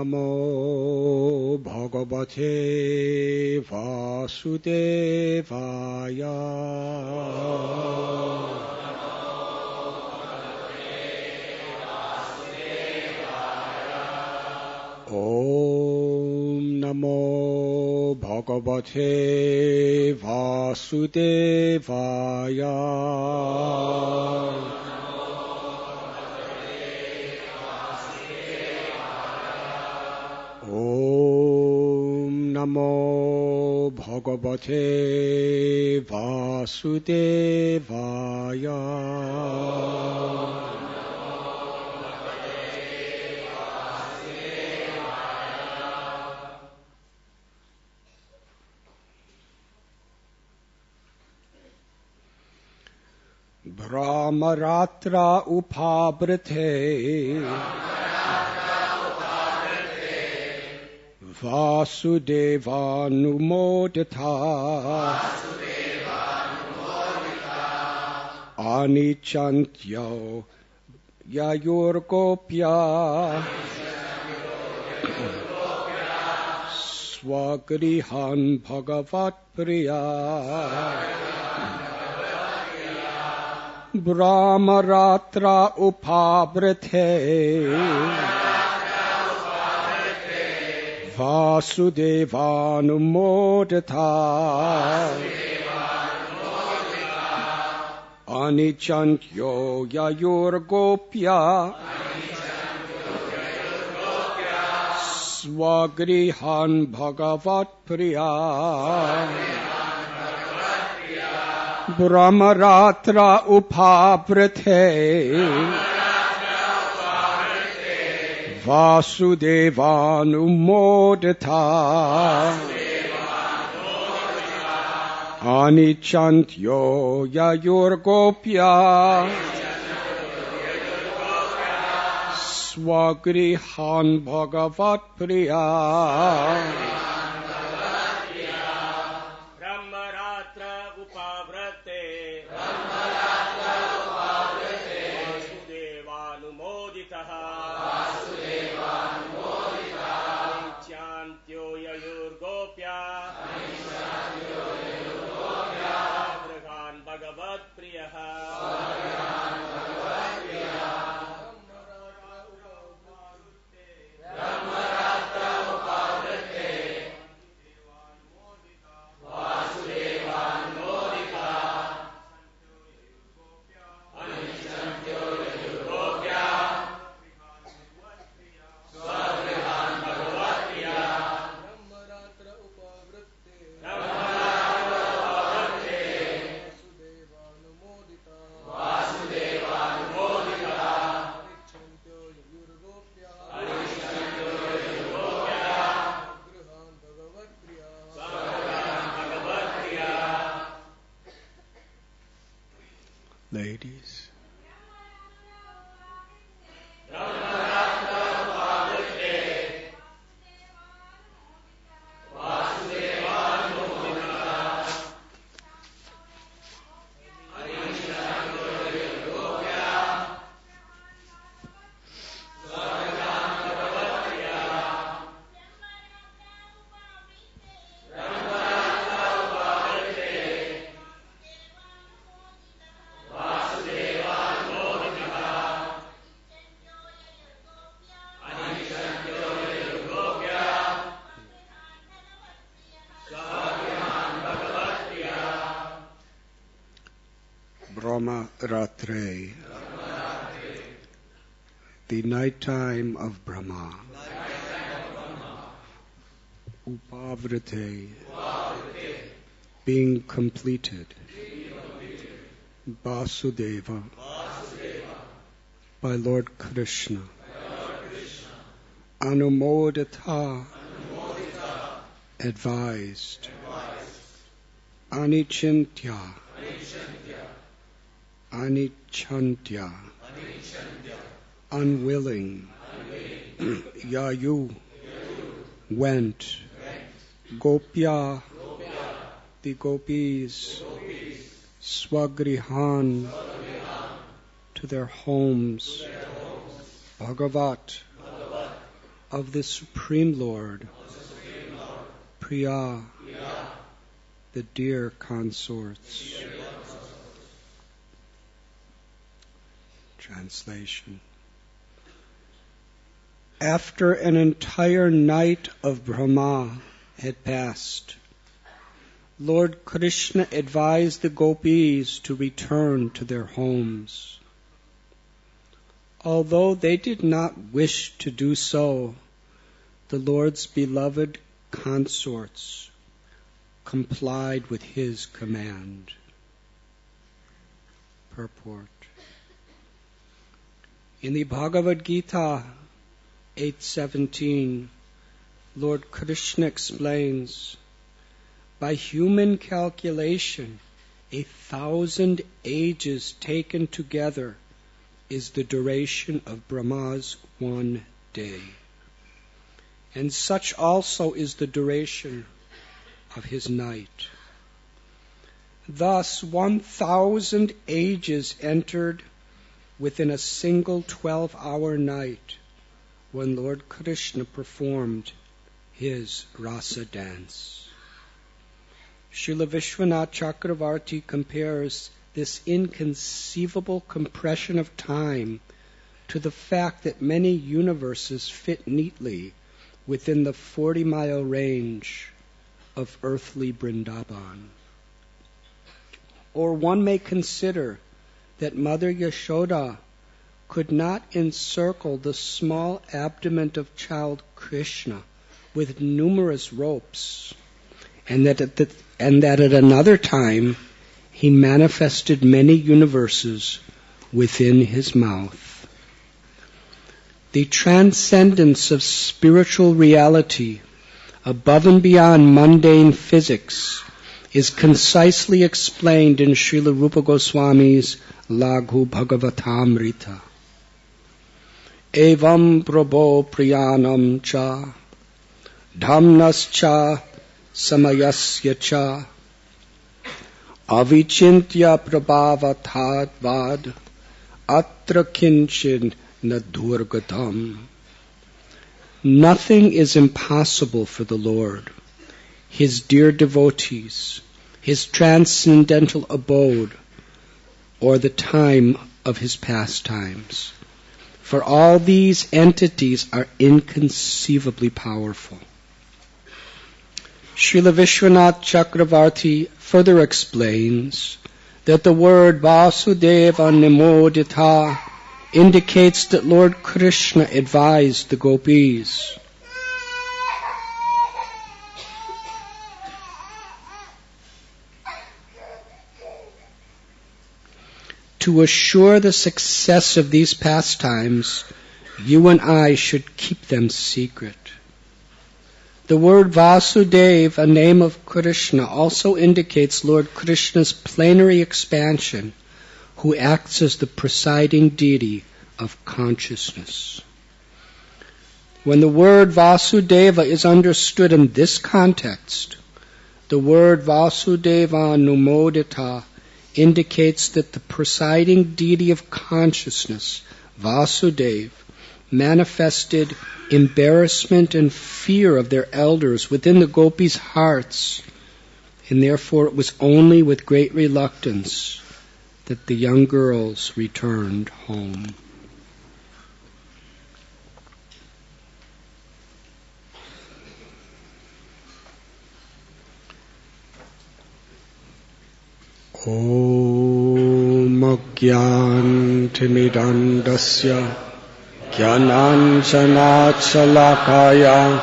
Namo Bhagavate Vasudevaya. Om Namo Bhagavate Vasudevaya. Om Namo Bhagavate Vasudevaya. Brahmaratra upabrate Vasudevanumodita Anichantyo Yayurgopya Swagrihan Bhagavat Priya Brahmaratra upabrate Vasudevanumodita Anichantyo Yayurgopya Swagrihan Bhagavat Priya Brahmaratra upabrate Vasudevanumodita Anichantyo Yayurgopya Swagrihan Bhagavat Priya Ladies. Ratre, the night time of Brahma. Upavrite, being completed. Vasudeva, by Lord Krishna. Anumodita, advised. Anichintya, Anichantya, unwilling. Yayu, went. Gopya, the gopis. Swagrihan, to their homes. Bhagavat, of the Supreme Lord, Priya, the dear consorts. Translation. After an entire night of Brahma had passed, Lord Krishna advised the gopis to return to their homes. Although they did not wish to do so, the Lord's beloved consorts complied with his command. Purport. In the Bhagavad Gita 8:17, Lord Krishna explains, by human calculation, 1,000 ages taken together is the duration of Brahma's one day. And such also is the duration of his night. Thus 1,000 ages entered within a single 12-hour night when Lord Krishna performed his rasa dance. Srila Vishwanath Chakravarti compares this inconceivable compression of time to the fact that many universes fit neatly within the 40-mile range of earthly Vrindavan. Or one may consider that Mother Yashoda could not encircle the small abdomen of child Krishna with numerous ropes, and that at another time he manifested many universes within his mouth. The transcendence of spiritual reality above and beyond mundane physics is concisely explained in Srila Rupa Goswami's Laghu Bhagavatamrita. Evam prabho priyanam cha dhamnas cha samayasya cha avichintya prabhavatadvad atra kinchin nadurgatam. Nothing is impossible for the Lord, his dear devotees, his transcendental abode, or the time of his pastimes. For all these entities are inconceivably powerful. Srila Vishwanath Chakravarti further explains that the word Vasudeva Nimodita indicates that Lord Krishna advised the gopis to assure the success of these pastimes, you and I should keep them secret. The word Vasudev, a name of Krishna, also indicates Lord Krishna's plenary expansion, who acts as the presiding deity of consciousness. When the word Vasudeva is understood in this context, the word Vasudeva Numodita indicates that the presiding deity of consciousness, Vasudeva, manifested embarrassment and fear of their elders within the gopis' hearts, and therefore it was only with great reluctance that the young girls returned home. Om Agyantimidandasya Jnananjanachalakaya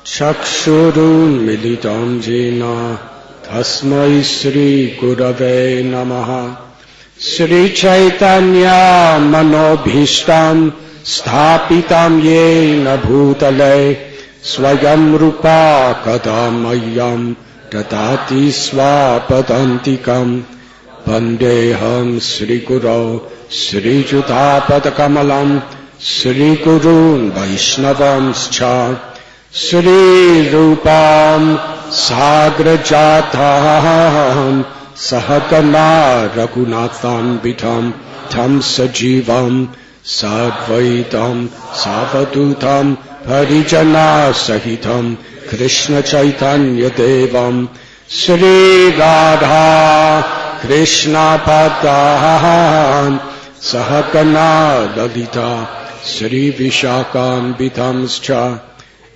Chakshurun Militam Jena Tasmai Sri Gurave Namaha. Sri Chaitanya Manobhishtam Sthapitam Yena Bhutale Swayam Rupa Kadamayam Dadati Swapadantikam Vandeham Sri Guru Sri Judhapadakamalam Sri Gurun Vaishnavamscha Sri Rupam Sagrajatam Sahagana Raghunatham Vitam Tam Sajivam Sadvaitam Savadutam Parijana Sahitam Krishna Chaitanya Devam Sri Radha Krishna Padahan Sahagana Lalita Sri Vishakam Bitamscha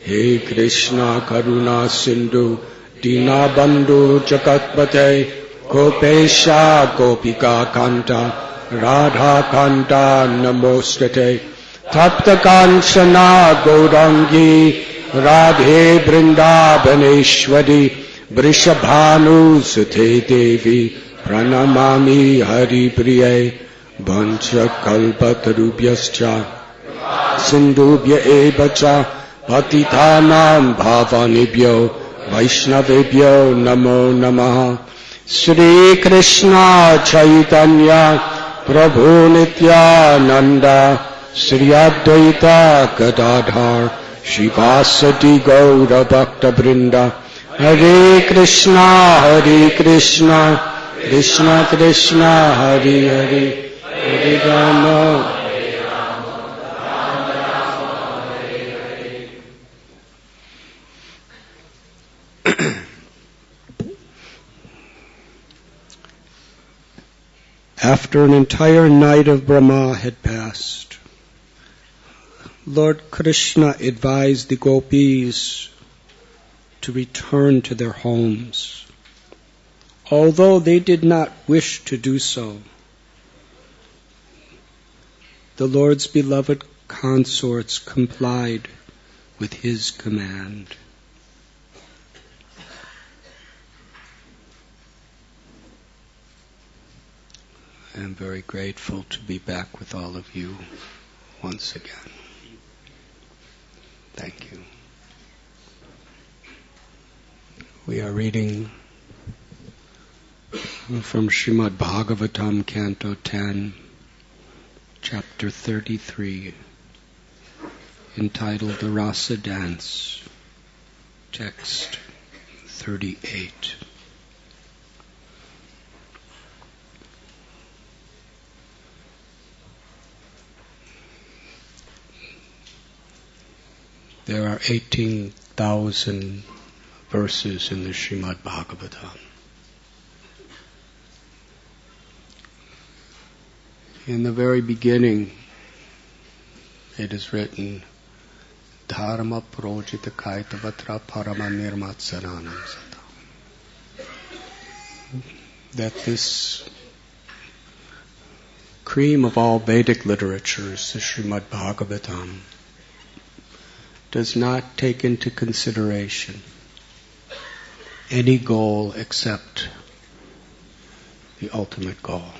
He Krishna Karuna Sindhu Dina Bandhu Jagatpate Gopesha Gopika Kanta Radha Kanta Namostate Tapta Kanchana Gaurangi Radhe Vrindavaneshwari Vrishabhanu Sute Devi Pranamami Hari Priye Vancha Kalpatarubhyascha Sindhubhya Evacha Patitanam Bhavanibhyo Vaishnavibhyo Namo Namaha Sri Krishna Chaitanya Prabhu Nityananda Sri Advaita Gadadhar Shivasati Gaura Bhakta Vrinda Hare Krishna Krishna Krishna Hare Hare Hare Rama After an entire night of Brahma had passed, Lord Krishna advised the gopis to return to their homes. Although they did not wish to do so, the Lord's beloved consorts complied with his command. I am very grateful to be back with all of you once again. Thank you. We are reading from Srimad Bhagavatam, Canto 10, Chapter 33, entitled The Rasa Dance, text 38. There are 18,000 verses in the Srimad Bhagavatam. In the very beginning, it is written, Dharma projita kaitavatra parama nirmatsaranam sata. That this cream of all Vedic literatures, the Srimad Bhagavatam, does not take into consideration any goal except the ultimate goal.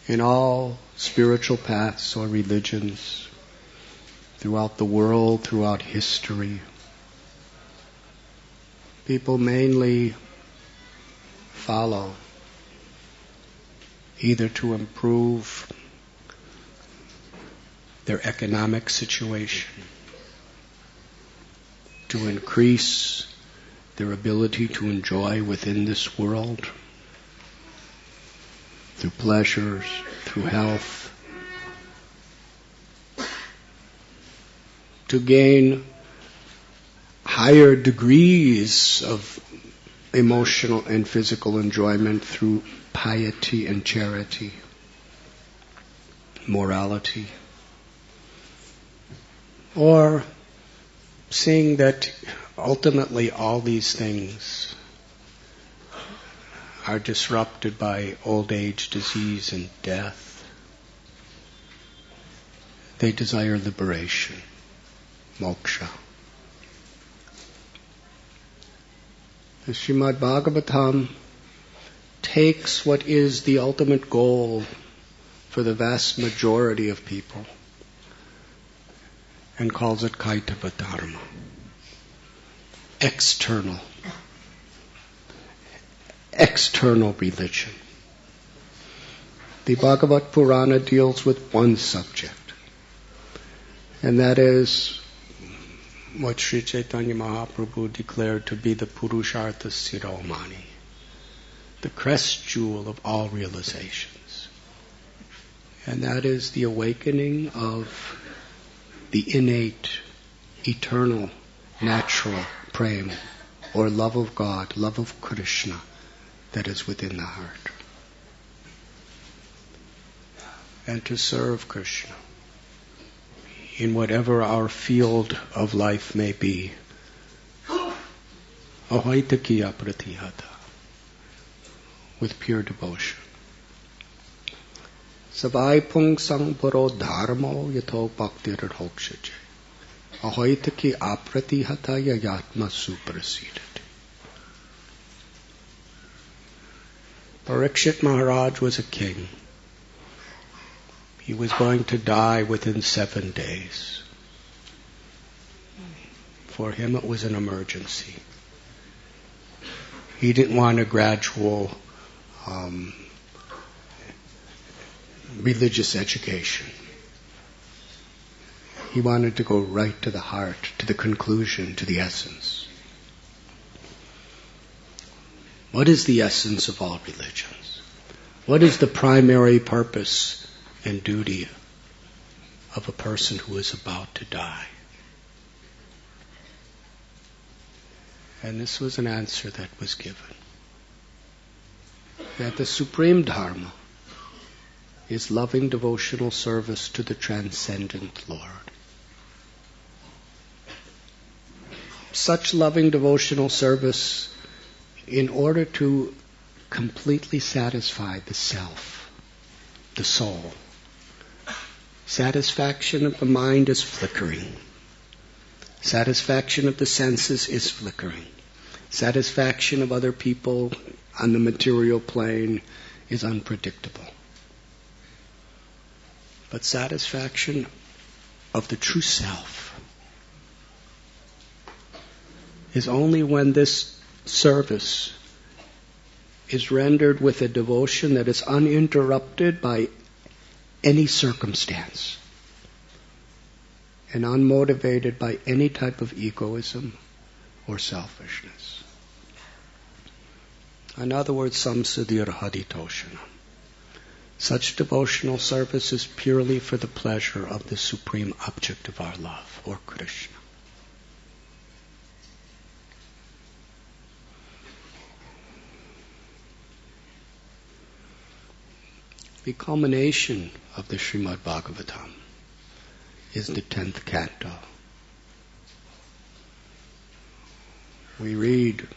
In all spiritual paths or religions, throughout the world, throughout history, people mainly follow either to improve their economic situation, to increase their ability to enjoy within this world, through pleasures, through health, to gain higher degrees of emotional and physical enjoyment through piety and charity, morality, or seeing that ultimately all these things are disrupted by old age, disease, and death. They desire liberation, moksha. The Srimad Bhagavatam takes what is the ultimate goal for the vast majority of people and calls it Kaitava Dharma, external religion. The Bhagavad Purana deals with one subject, and that is what Sri Chaitanya Mahaprabhu declared to be the Purushartha Siromani, the crest jewel of all realizations. And that is the awakening of the innate, eternal, natural prema, or love of God, love of Krishna, that is within the heart. And to serve Krishna in whatever our field of life may be. Ahoitakiya pratihata, with pure devotion. Savai pung sang paro dharmo yato bhaktir hokshaje. Ahoitaki apratihata yayatma suprasidati. Parikshit Maharaj was a king. He was going to die within 7 days. For him it was an emergency. He didn't want a gradual religious education. He wanted to go right to the heart, to the conclusion, to the essence. What is the essence of all religions? What is the primary purpose and duty of a person who is about to die? And this was an answer that was given. That the supreme dharma is loving devotional service to the transcendent Lord. Such loving devotional service in order to completely satisfy the self, the soul. Satisfaction of the mind is flickering. Satisfaction of the senses is flickering. Satisfaction of other people on the material plane is unpredictable. But satisfaction of the true self is only when this service is rendered with a devotion that is uninterrupted by any circumstance and unmotivated by any type of egoism or selfishness. In other words, samsadir haditoshana. Such devotional service is purely for the pleasure of the supreme object of our love, or Krishna. The culmination of the Srimad Bhagavatam is the 10th canto. We read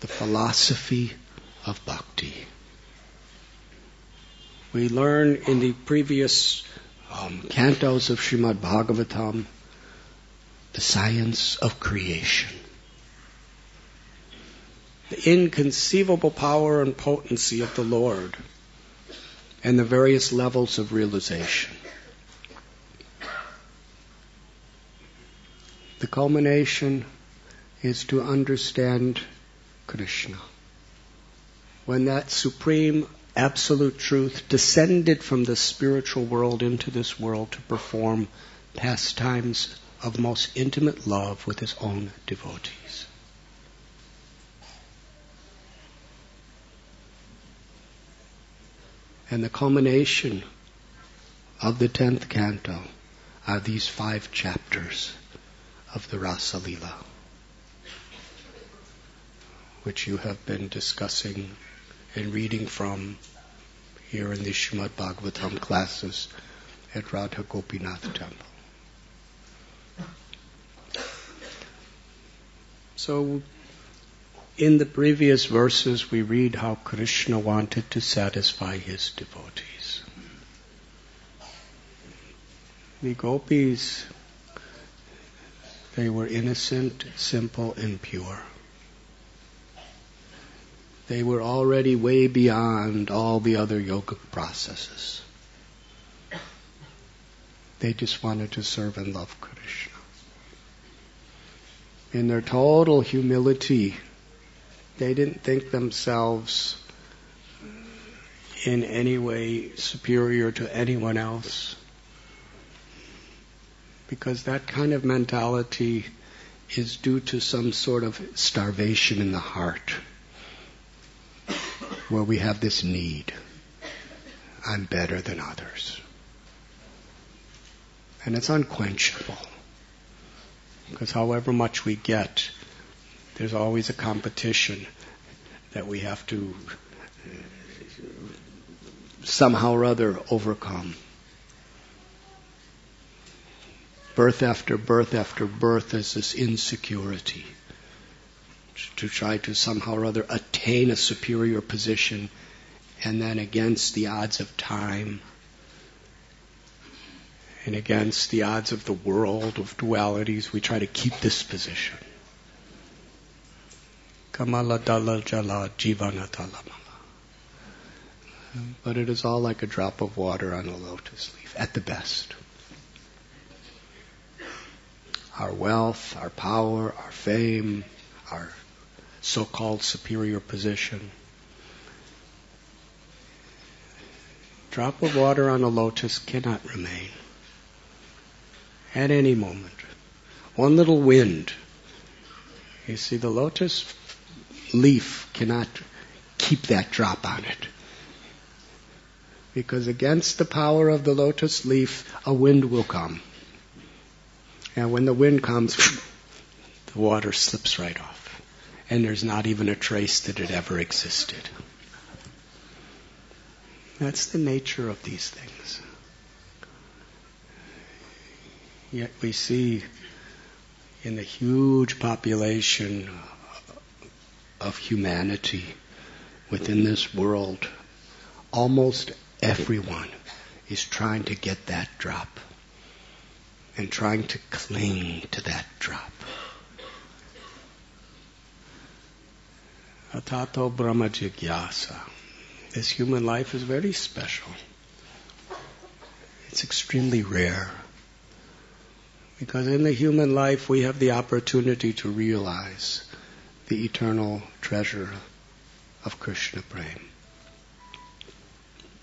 the philosophy of bhakti. We learn in the previous cantos of Srimad Bhagavatam the science of creation. The inconceivable power and potency of the Lord and the various levels of realization. The culmination is to understand Krishna. When that supreme absolute truth descended from the spiritual world into this world to perform pastimes of most intimate love with his own devotees. And the culmination of the 10th canto are these 5 chapters of the Rasa Lila, which you have been discussing and reading from here in the Srimad Bhagavatam classes at Radha Gopinath temple. So, in the previous verses we read how Krishna wanted to satisfy his devotees. The gopis, they were innocent, simple, and pure. They were already way beyond all the other yogic processes. They just wanted to serve and love Krishna. In their total humility, they didn't think themselves in any way superior to anyone else, because that kind of mentality is due to some sort of starvation in the heart, where we have this need. I'm better than others. And it's unquenchable. Because however much we get, there's always a competition that we have to somehow or other overcome. Birth after birth after birth is this insecurity to try to somehow or other attain a superior position, and then against the odds of time and against the odds of the world of dualities, we try to keep this position. Kamala dala jala jivana talamala. But it is all like a drop of water on a lotus leaf, at the best. Our wealth, our power, our fame, our so-called superior position. Drop of water on a lotus cannot remain. At any moment. One little wind. You see, the lotus leaf cannot keep that drop on it. Because against the power of the lotus leaf, a wind will come. And when the wind comes, the water slips right off. And there's not even a trace that it ever existed. That's the nature of these things. Yet we see in the huge population of humanity within this world, almost everyone is trying to get that drop and trying to cling to that drop. Atato Brahma Jigyasa. This human life is very special. It's extremely rare. Because in the human life we have the opportunity to realize the eternal treasure of Krishna Prema.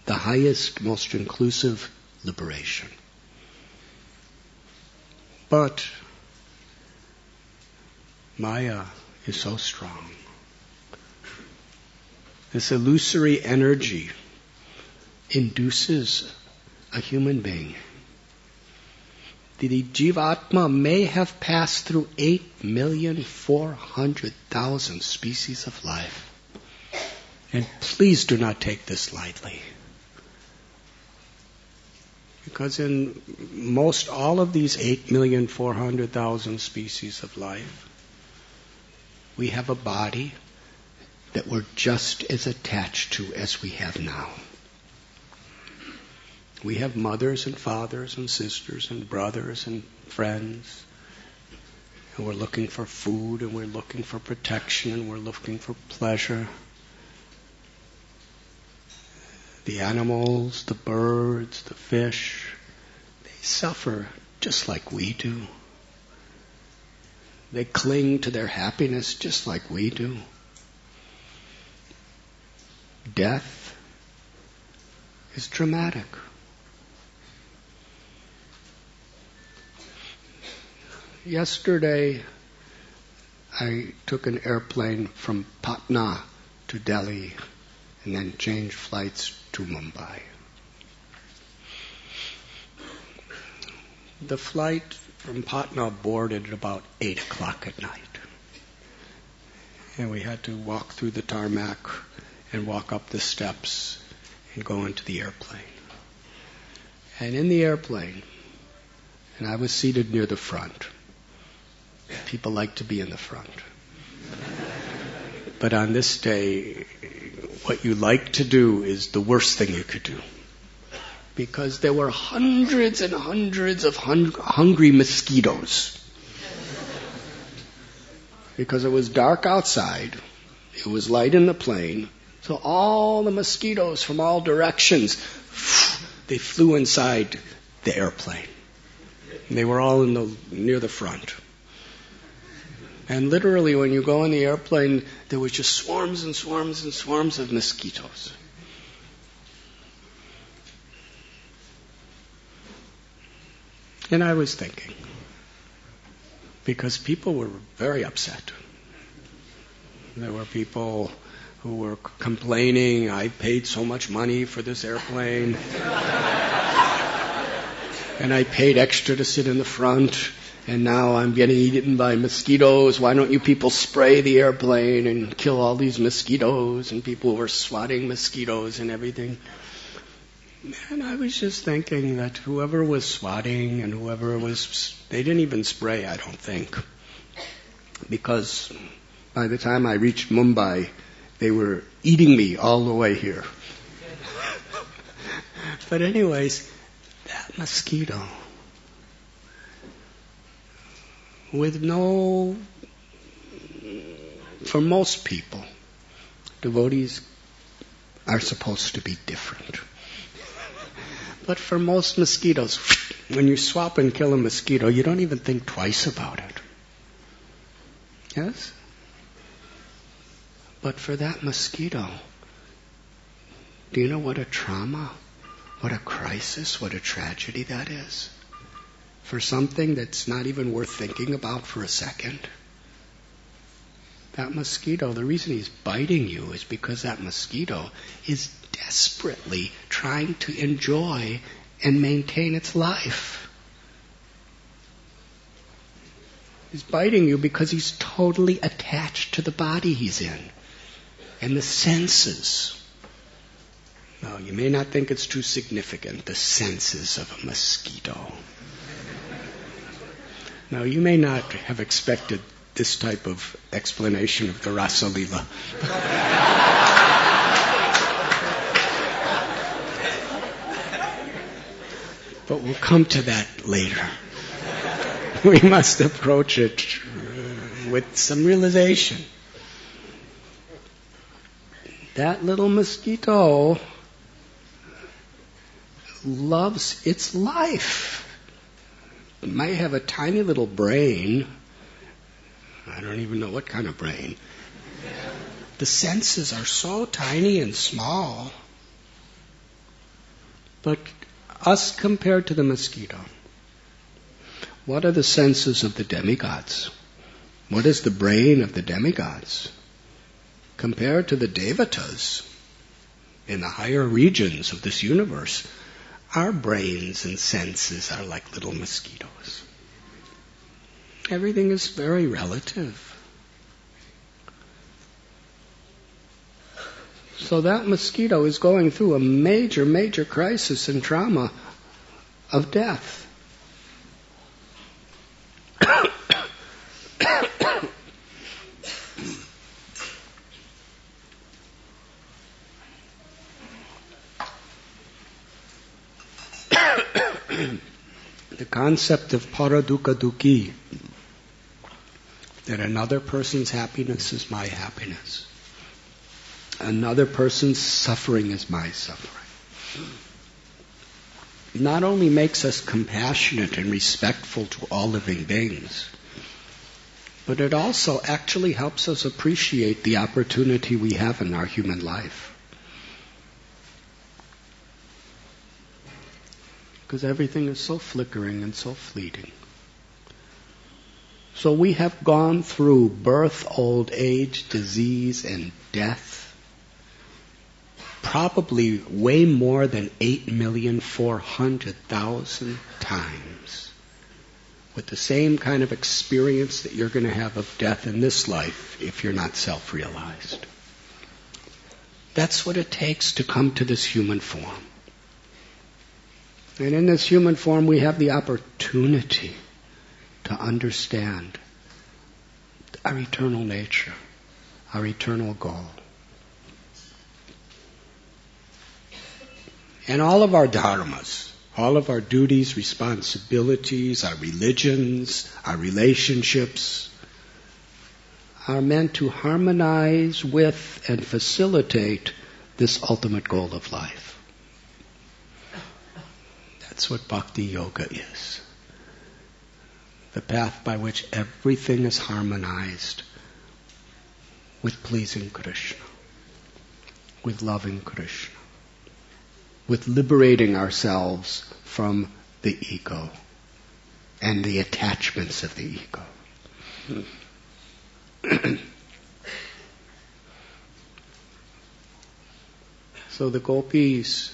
The highest, most inclusive liberation. But Maya is so strong. This illusory energy induces a human being. The Jivatma may have passed through 8,400,000 species of life. And please do not take this lightly. Because in most all of these 8,400,000 species of life, we have a body that we're just as attached to as we have now. We have mothers and fathers and sisters and brothers and friends. And we're looking for food, and we're looking for protection, and we're looking for pleasure. The animals, the birds, the fish, they suffer just like we do. They cling to their happiness just like we do. Death is dramatic. Yesterday, I took an airplane from Patna to Delhi and then changed flights to Mumbai. The flight from Patna boarded at about 8 o'clock at night. And we had to walk through the tarmac and walk up the steps and go into the airplane. And in the airplane, and I was seated near the front. People like to be in the front. But on this day, what you like to do is the worst thing you could do. Because there were hundreds and hundreds of hungry mosquitoes. Because it was dark outside, it was light in the plane, so all the mosquitoes from all directions, they flew inside the airplane. And they were all near the front. And literally, when you go in the airplane, there was just swarms and swarms and swarms of mosquitoes. And I was thinking, because people were very upset. There were people who were complaining, I paid so much money for this airplane, and I paid extra to sit in the front, and now I'm getting eaten by mosquitoes. Why don't you people spray the airplane and kill all these mosquitoes? And people were swatting mosquitoes and everything. And I was just thinking that whoever was swatting and whoever was, they didn't even spray, I don't think. Because by the time I reached Mumbai, they were eating me all the way here. But anyways, that mosquito, with no, for most people, devotees are supposed to be different. But for most mosquitoes, when you swap and kill a mosquito, you don't even think twice about it. Yes? But for that mosquito, do you know what a trauma, what a crisis, what a tragedy that is? For something that's not even worth thinking about for a second. That mosquito, the reason he's biting you is because that mosquito is desperately trying to enjoy and maintain its life. He's biting you because he's totally attached to the body he's in and the senses. Now, you may not think it's too significant, the senses of a mosquito. Now, you may not have expected this type of explanation of the Rasa Lila. But we'll come to that later. We must approach it with some realization. That little mosquito loves its life. It might have a tiny little brain. I don't even know what kind of brain. The senses are so tiny and small. But us compared to the mosquito, what are the senses of the demigods? What is the brain of the demigods? Compared to the devatas in the higher regions of this universe, our brains and senses are like little mosquitoes. Everything is very relative. So that mosquito is going through a major, major crisis and trauma of death. The concept of paradukkha dukkhi, that another person's happiness is my happiness. Another person's suffering is my suffering. Not only makes us compassionate and respectful to all living beings, but it also actually helps us appreciate the opportunity we have in our human life. Because everything is so flickering and so fleeting. So we have gone through birth, old age, disease, and death probably way more than 8,400,000 times with the same kind of experience that you're going to have of death in this life if you're not self-realized. That's what it takes to come to this human form. And in this human form we have the opportunity to understand our eternal nature, our eternal goal. And all of our dharmas, all of our duties, responsibilities, our religions, our relationships are meant to harmonize with and facilitate this ultimate goal of life. That's what bhakti yoga is. The path by which everything is harmonized with pleasing Krishna, with loving Krishna, with liberating ourselves from the ego and the attachments of the ego. So the gopis,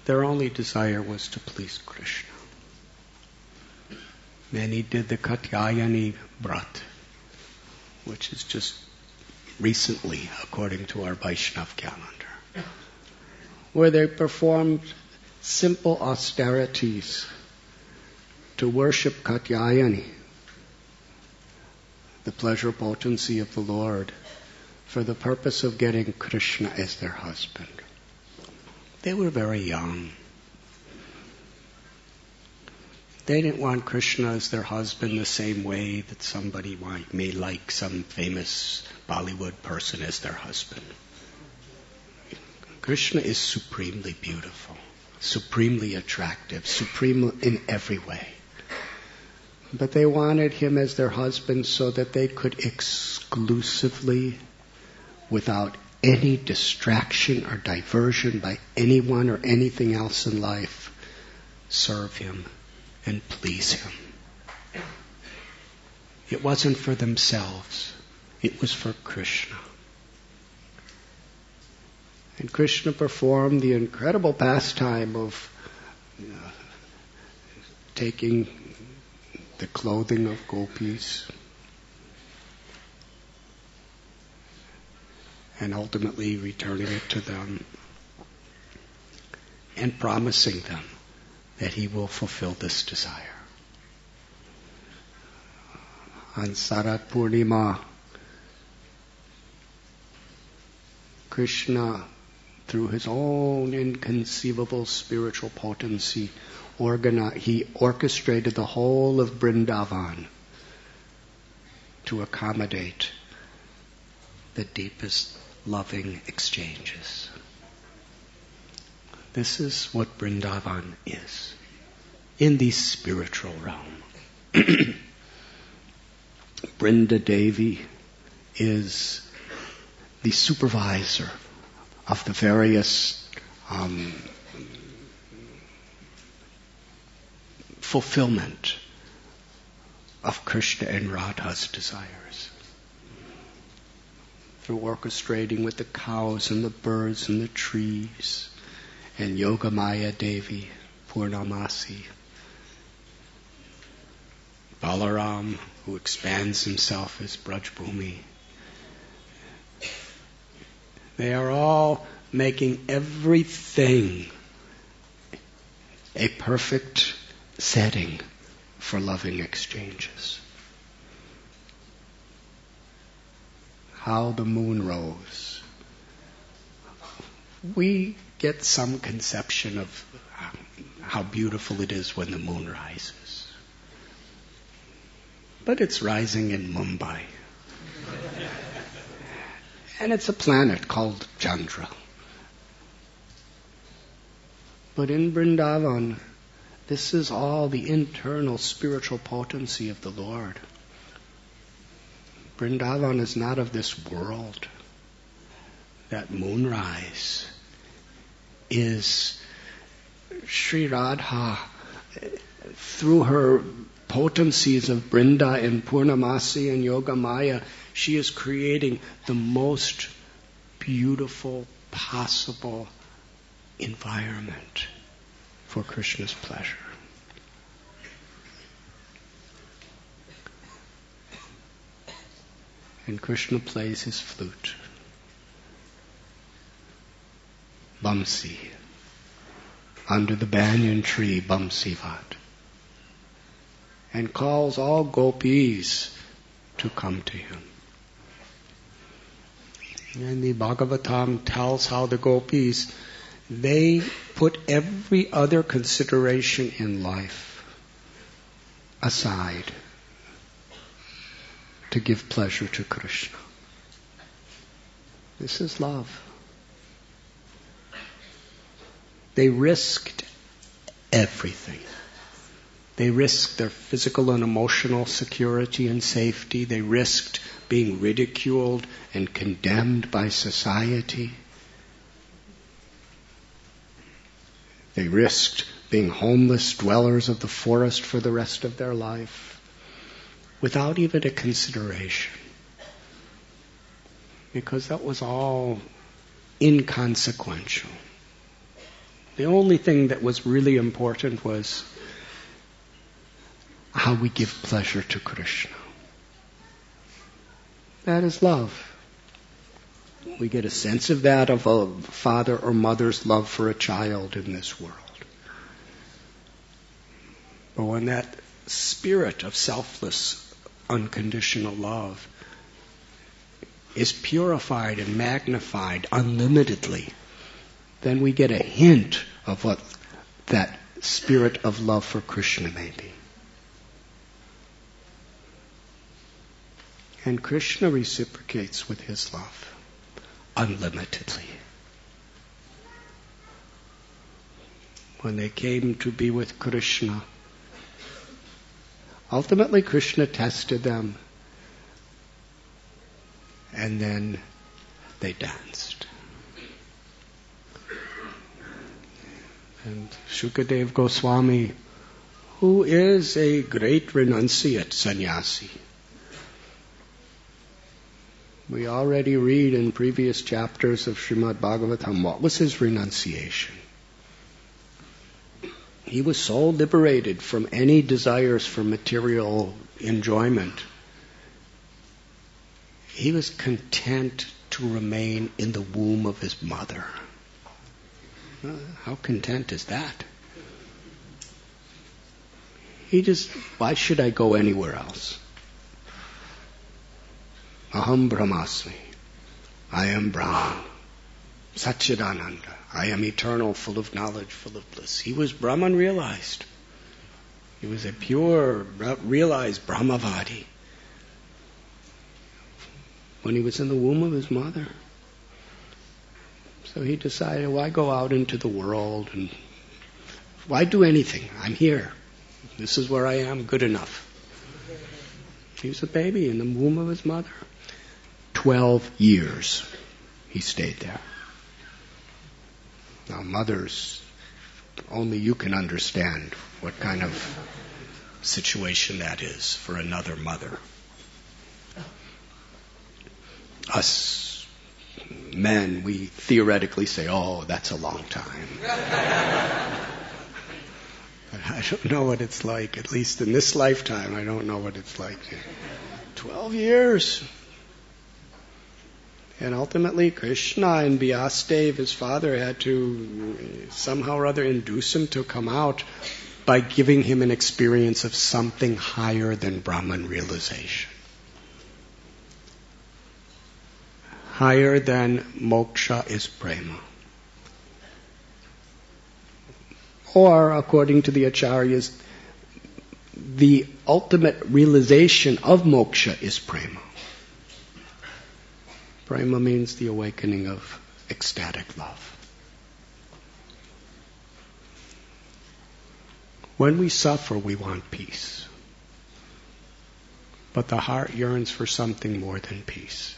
their only desire was to please Krishna. Many did the Katyayani Brat, which is just recently, according to our Vaishnava calendar, where they performed simple austerities to worship Katyayani, the pleasure potency of the Lord, for the purpose of getting Krishna as their husband. They were very young. They didn't want Krishna as their husband the same way that somebody may like some famous Bollywood person as their husband. Krishna is supremely beautiful, supremely attractive, supreme in every way. But they wanted him as their husband so that they could exclusively, without any distraction or diversion by anyone or anything else in life, serve him and please him. It wasn't for themselves. It was for Krishna. And Krishna performed the incredible pastime of taking the clothing of gopis and ultimately returning it to them and promising them that he will fulfill this desire. On Sarat Purnima, Krishna, through his own inconceivable spiritual potency, he orchestrated the whole of Vrindavan to accommodate the deepest loving exchanges. This is what Vrindavan is in the spiritual realm. Brinda Devi is the supervisor of the various fulfillment of Krishna and Radha's desires. Through orchestrating with the cows and the birds and the trees, and Yogamaya Devi, Purnamasi, Balaram, who expands himself as Brajbhumi. They are all making everything a perfect setting for loving exchanges. How the moon rose. We get some conception of how beautiful it is when the moon rises. But it's rising in Mumbai. And it's a planet called Chandra. But in Vrindavan, this is all the internal spiritual potency of the Lord. Vrindavan is not of this world. That moonrise is Sri Radha, through her potencies of Brinda and Purnamasi and Yogamaya, she is creating the most beautiful possible environment for Krishna's pleasure. And Krishna plays his flute, Bamsi, under the banyan tree, Bamsivat, and calls all gopis to come to him. And the Bhagavatam tells how the gopis, they put every other consideration in life aside to give pleasure to Krishna. This is love. They risked everything. They risked their physical and emotional security and safety. They risked being ridiculed and condemned by society. They risked being homeless dwellers of the forest for the rest of their life, without even a consideration. Because that was all inconsequential. The only thing that was really important was how we give pleasure to Krishna. That is love. We get a sense of that, of a father or mother's love for a child in this world. But when that spirit of selfless, unconditional love is purified and magnified unlimitedly, then we get a hint of what that spirit of love for Krishna may be. And Krishna reciprocates with his love unlimitedly. When they came to be with Krishna, ultimately Krishna tested them, and then they danced. And Shukadev Goswami, who is a great renunciate sannyasi, we already read in previous chapters of Srimad Bhagavatam what was his renunciation. He was so liberated from any desires for material enjoyment. He was content to remain in the womb of his mother. How content is that? Why should I go anywhere else? Aham Brahmasmi. I am Brahman. Satchidananda. I am eternal, full of knowledge, full of bliss. He was Brahman realized. He was a pure, realized Brahmavadi when he was in the womb of his mother. So he decided, why go out into the world and why do anything? I'm here. This is where I am, good enough. He was a baby in the womb of his mother. 12 years he stayed there. Now mothers, only you can understand what kind of situation that is for another mother. Us men, we theoretically say, oh, that's a long time. But I don't know what it's like, at least in this lifetime, I don't know what it's like. 12 years. And ultimately, Krishna and Vyasadeva, his father, had to somehow or other induce him to come out by giving him an experience of something higher than Brahman realization. Higher than moksha is prema. Or, according to the acharyas, the ultimate realization of moksha is prema. Prema means the awakening of ecstatic love. When we suffer, we want peace. But the heart yearns for something more than peace.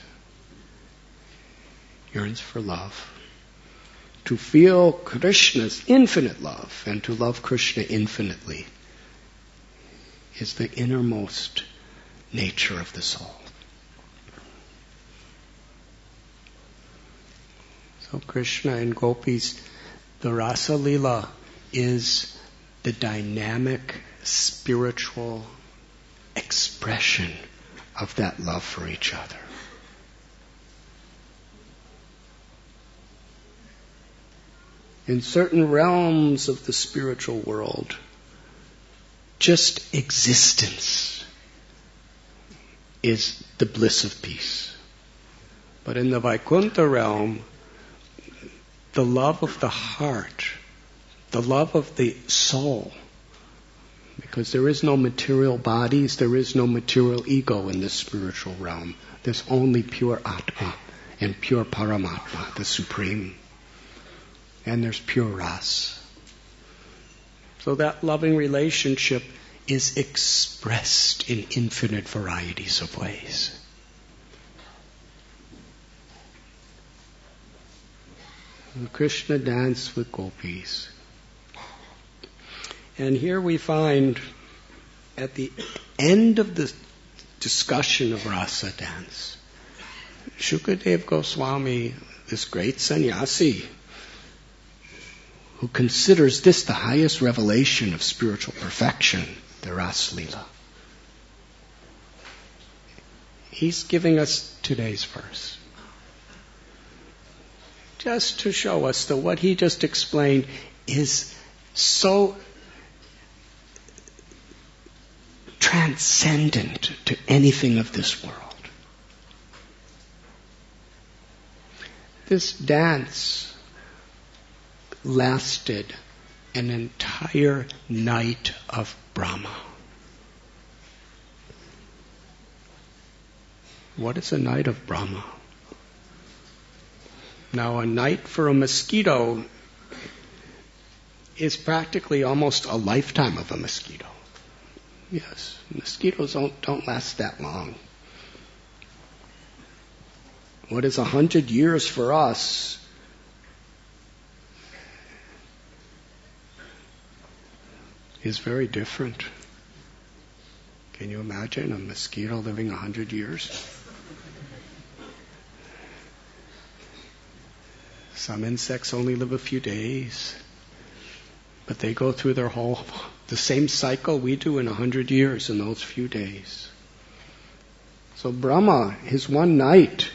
Yearns for love. To feel Krishna's infinite love and to love Krishna infinitely is the innermost nature of the soul. So Krishna and gopis, the rasa lila is the dynamic spiritual expression of that love for each other. In certain realms of the spiritual world, just existence is the bliss of peace. But in the Vaikuntha realm, the love of the heart, the love of the soul, because there is no material bodies, there is no material ego in this spiritual realm. There's only pure Atma and pure Paramatma, the Supreme. And there's pure rasa. So that loving relationship is expressed in infinite varieties of ways. And Krishna danced with gopis. And here we find at the end of the discussion of rasa dance, Shukadev Goswami, this great sannyasi who considers this the highest revelation of spiritual perfection, the Rasa Leela. He's giving us today's verse, just to show us that what he just explained is so transcendent to anything of this world. This dance lasted an entire night of Brahma. What is a night of Brahma? Now, a night for a mosquito is practically almost a lifetime of a mosquito. Yes, mosquitoes don't last that long. What is 100 years for us is very different. Can you imagine a mosquito living 100 years? Some insects only live a few days, but they go through the same cycle we do in 100 years in those few days. So Brahma, his one night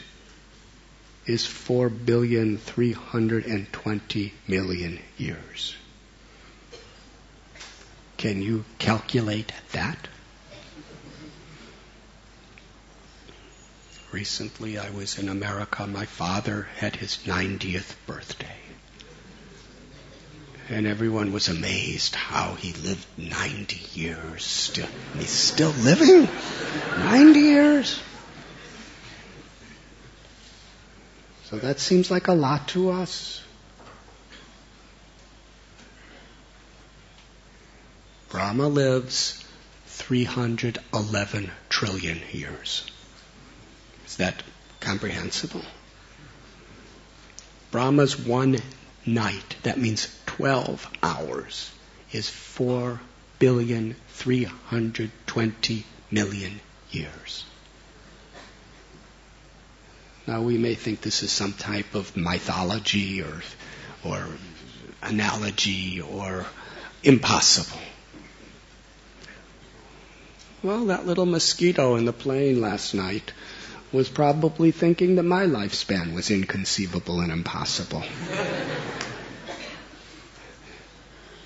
is 4,320,000,000 years. Can you calculate that? Recently I was in America. My father had his 90th birthday. And everyone was amazed how he lived 90 years still. And he's still living? 90 years? So that seems like a lot to us. Brahma lives 311 trillion years. Is that comprehensible? Brahma's one night, that means 12 hours, is 4,320,000,000 years. Now we may think this is some type of mythology or analogy or impossible. Well, that little mosquito in the plane last night was probably thinking that my lifespan was inconceivable and impossible.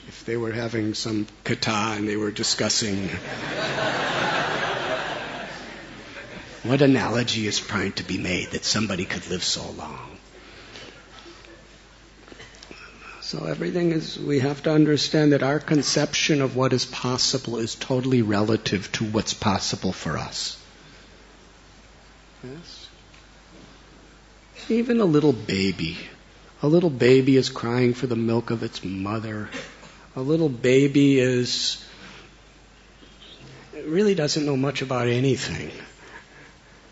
If they were having some katha and they were discussing what analogy is trying to be made that somebody could live so long. So everything is, we have to understand that our conception of what is possible is totally relative to what's possible for us. Yes? Even a little baby is crying for the milk of its mother. A little baby really doesn't know much about anything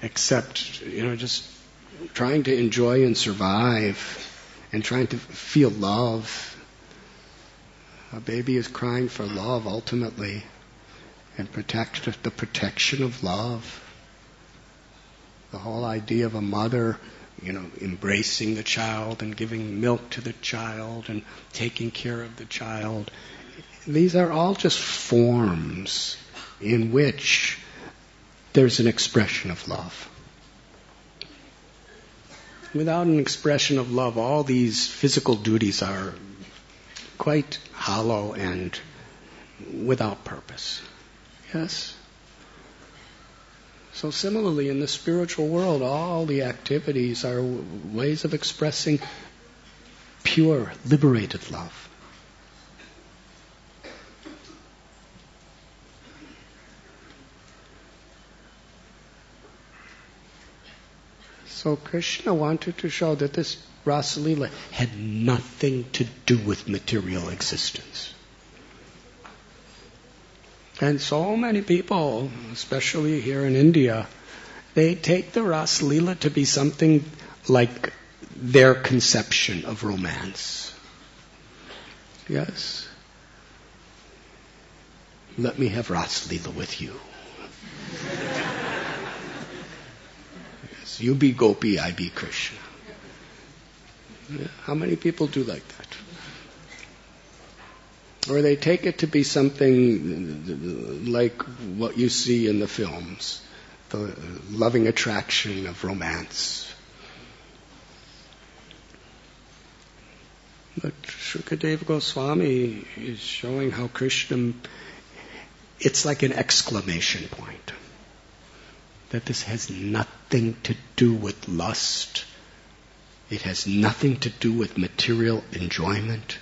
except, just trying to enjoy and survive and trying to feel love. A baby is crying for love ultimately and the protection of love. The whole idea of a mother, embracing the child and giving milk to the child and taking care of the child. These are all just forms in which there's an expression of love. Without an expression of love, all these physical duties are quite hollow and without purpose. Yes? So similarly, in the spiritual world, all the activities are ways of expressing pure, liberated love. So Krishna wanted to show that this Rasa Leela had nothing to do with material existence. And so many people, especially here in India, they take the Rasa Leela to be something like their conception of romance. Yes? Let me have Rasa Leela with you. Yes, you be Gopi, I be Krishna. Yeah. How many people do like that? Or they take it to be something like what you see in the films, the loving attraction of romance. But Shukadeva Goswami is showing how Krishna, it's like an exclamation point. That this has nothing to do with lust. It has nothing to do with material enjoyment.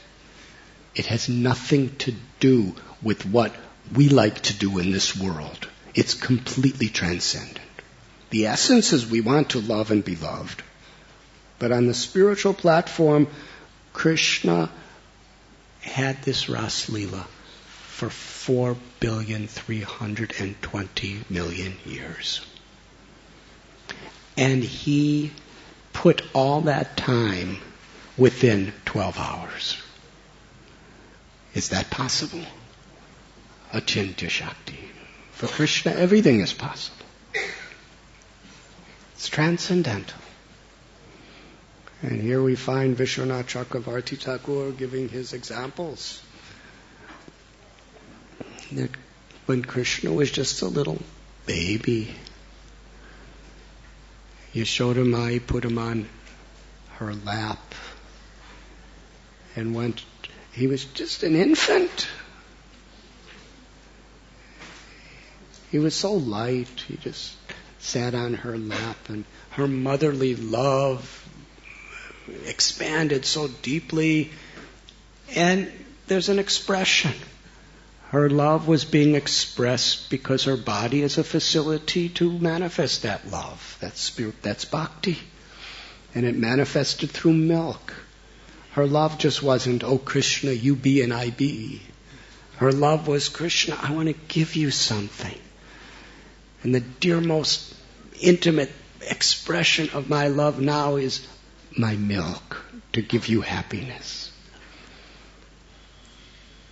It has nothing to do with what we like to do in this world. It's completely transcendent. The essence is we want to love and be loved. But on the spiritual platform, Krishna had this Ras Leela for 4,320,000,000 years. And he put all that time within 12 hours. Is that possible? Achintya Shakti. For Krishna, everything is possible. It's transcendental. And here we find Vishwanath Chakravarti Thakur giving his examples. That when Krishna was just a little baby, Yashoda put him on her lap and went. He was just an infant. He was so light. He just sat on her lap, and her motherly love expanded so deeply. And there's an expression. Her love was being expressed because her body is a facility to manifest that love. That's spirit, that's bhakti. And it manifested through milk. Her love just wasn't, oh Krishna, you be and I be. Her love was, Krishna, I want to give you something. And the dear most intimate expression of my love now is my milk, to give you happiness.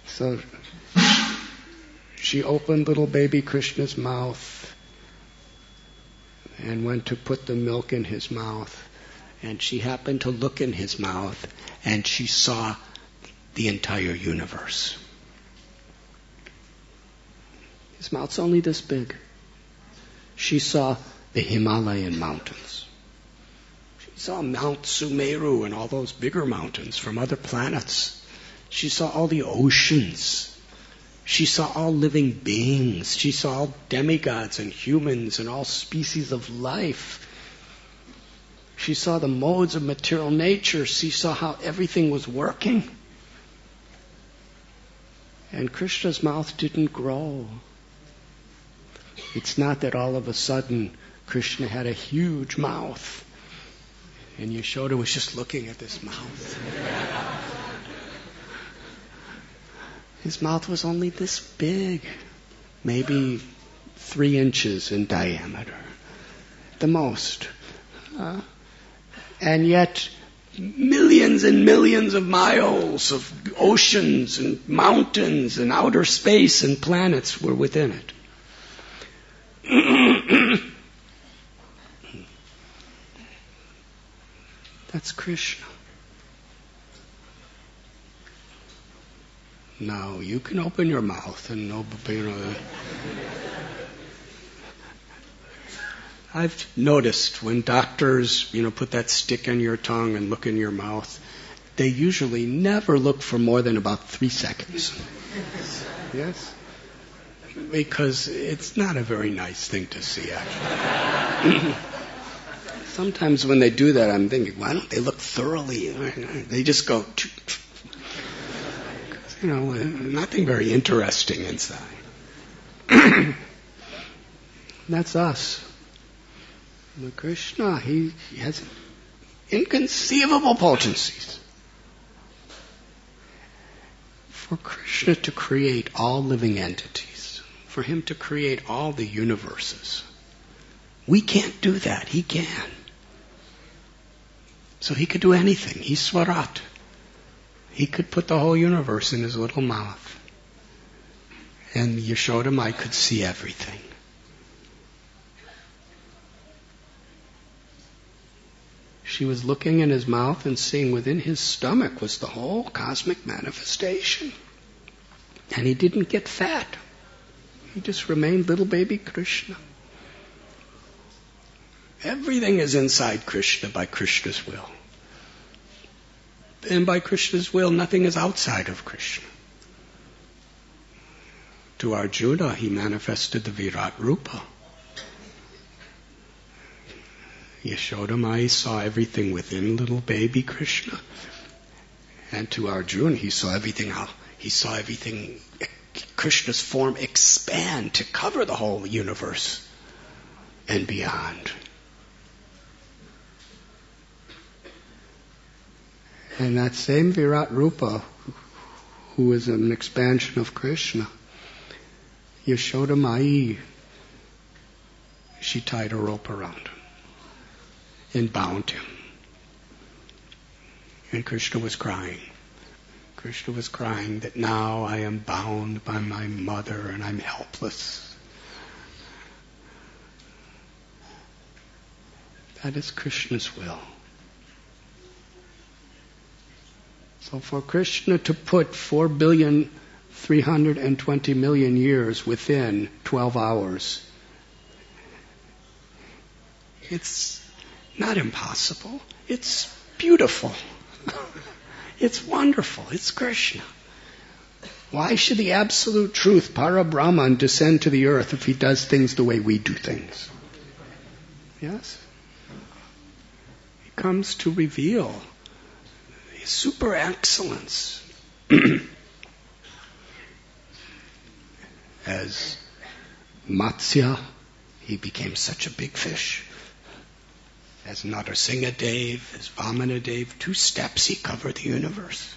So she opened little baby Krishna's mouth and went to put the milk in his mouth. And she happened to look in his mouth, and she saw the entire universe. His mouth's only this big. She saw the Himalayan mountains. She saw Mount Sumeru and all those bigger mountains from other planets. She saw all the oceans. She saw all living beings. She saw all demigods and humans and all species of life. She saw the modes of material nature. She saw how everything was working. And Krishna's mouth didn't grow. It's not that all of a sudden Krishna had a huge mouth and Yashoda was just looking at this mouth. His mouth was only this big, maybe 3 inches in diameter, the most. And yet, millions and millions of miles of oceans and mountains and outer space and planets were within it. That's Krishna. Now, you can open your mouth and I've noticed when doctors, put that stick in your tongue and look in your mouth, they usually never look for more than about 3 seconds. Yes? Because it's not a very nice thing to see, actually. Sometimes when they do that, I'm thinking, why don't they look thoroughly? They just go, nothing very interesting inside. That's us. But Krishna, he has inconceivable potencies. For Krishna to create all living entities, for him to create all the universes, we can't do that. He can. So he could do anything. He's Swarat. He could put the whole universe in his little mouth. And Yashoda Mai could see She was looking in his mouth and seeing within his stomach was the whole cosmic manifestation. And he didn't get fat. He just remained little baby Krishna. Everything is inside Krishna by Krishna's will. And by Krishna's will, nothing is outside of Krishna. To Arjuna, he manifested the Virat Rupa. Yashoda Mai saw everything within little baby Krishna. And to Arjuna, he saw everything, Krishna's form expand to cover the whole universe and beyond. And that same Virat Rupa, who is an expansion of Krishna, Yashoda Mai, she tied a rope around him and bound him. And Krishna was crying. Krishna was crying that now I am bound by my mother and I'm helpless. That is Krishna's will. So for Krishna to put 4,320,000,000 years within 12 hours, it's not impossible. It's beautiful. It's wonderful. It's Krishna. Why should the absolute truth, Parabrahman, descend to the earth if he does things the way we do things? Yes? He comes to reveal his super excellence. As Matsya, he became such a big fish. As Narsingha Dev, as Vamana Dev, 2 steps he covered the universe.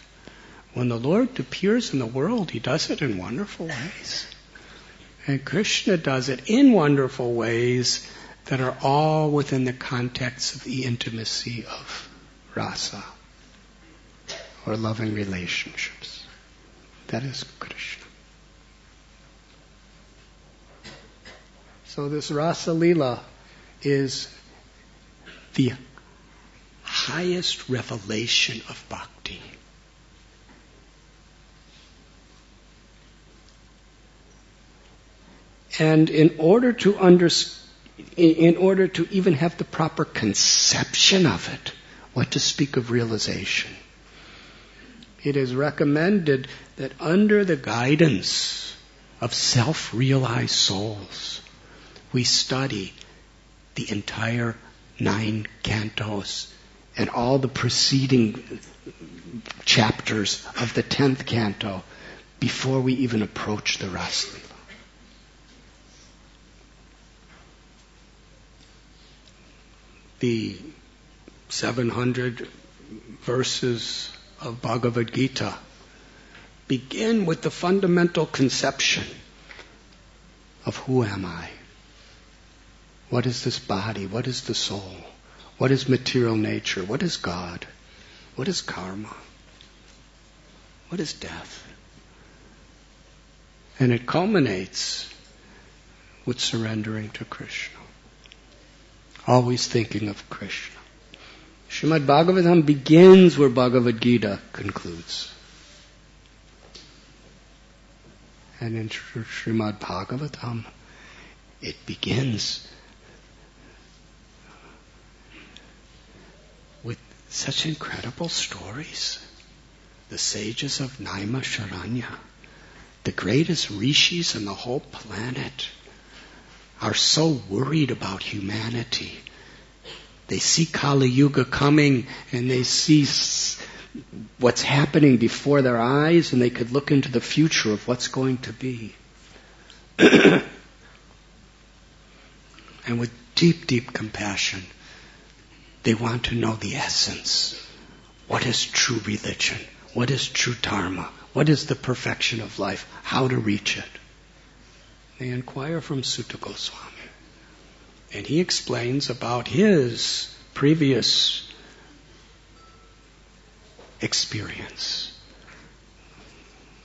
When the Lord appears in the world, he does it in wonderful ways. And Krishna does it in wonderful ways that are all within the context of the intimacy of rasa, or loving relationships. That is Krishna. So this Rasa Leela is the highest revelation of bhakti. And in order to even have the proper conception of it, what to speak of realization, it is recommended that under the guidance of self-realized souls, we study the entire 9 cantos and all the preceding chapters of the 10th canto before we even approach the Rasa Leela. The 700 verses of Bhagavad Gita begin with the fundamental conception of who am I? What is this body? What is the soul? What is material nature? What is God? What is karma? What is death? And it culminates with surrendering to Krishna. Always thinking of Krishna. Srimad Bhagavatam begins where Bhagavad Gita concludes. And in Srimad Bhagavatam, it begins with such incredible stories. The sages of Naima Sharanya, the greatest rishis on the whole planet, are so worried about humanity. They see Kali Yuga coming and they see what's happening before their eyes, and they could look into the future of what's going to be. And with deep, deep compassion, they want to know the essence. What is true religion? What is true dharma? What is the perfection of life? How to reach it? They inquire from Sutta Goswami. And he explains about his previous experience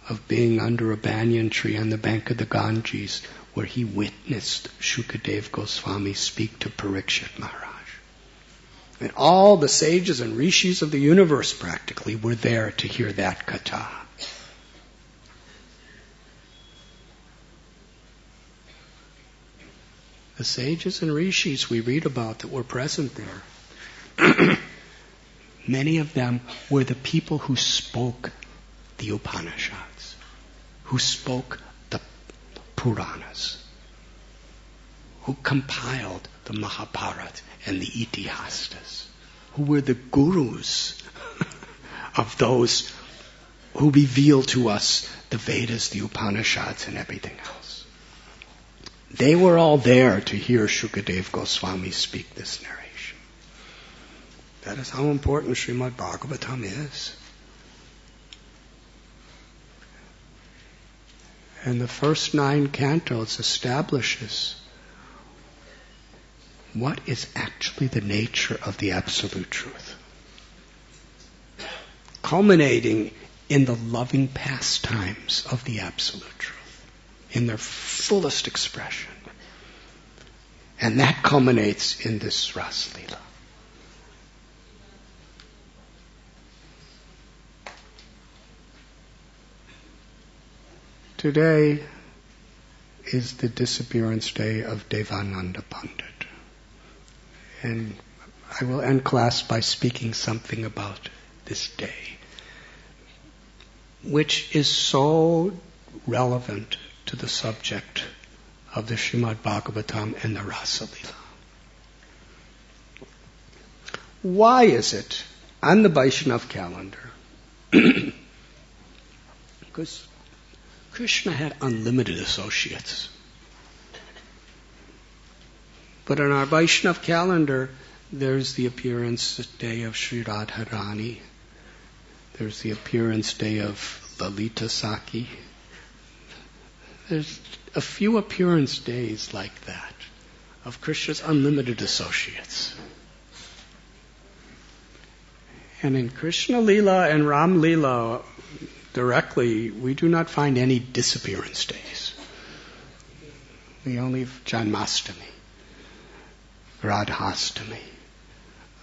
of being under a banyan tree on the bank of the Ganges, where he witnessed Shukadev Goswami speak to Parikshit Maharaj. And all the sages and rishis of the universe practically were there to hear that katha. The sages and rishis we read about that were present there, many of them were the people who spoke the Upanishads, who spoke the Puranas, who compiled the Mahabharata and the Itihastas, who were the gurus of those who revealed to us the Vedas, the Upanishads, and everything else. They were all there to hear Shukadev Goswami speak this narration. That is how important Srimad Bhagavatam is. And the first 9 cantos establishes what is actually the nature of the Absolute Truth, culminating in the loving pastimes of the Absolute Truth, in their fullest expression. And that culminates in this Ras Lila. Today is the disappearance day of Devananda Pandit. And I will end class by speaking something about this day, which is so relevant to the subject of the Srimad Bhagavatam and the Rasa Lila. Why is it on the Vaishnava calendar? Because Krishna had unlimited associates. But on our Vaishnava calendar, there's the appearance day of Sri Radharani. There's the appearance day of Lalita Saki. There's a few appearance days like that of Krishna's unlimited associates. And in Krishna Lila and Ram Lila, directly, we do not find any disappearance days. We only have Janmastami, Radhastami,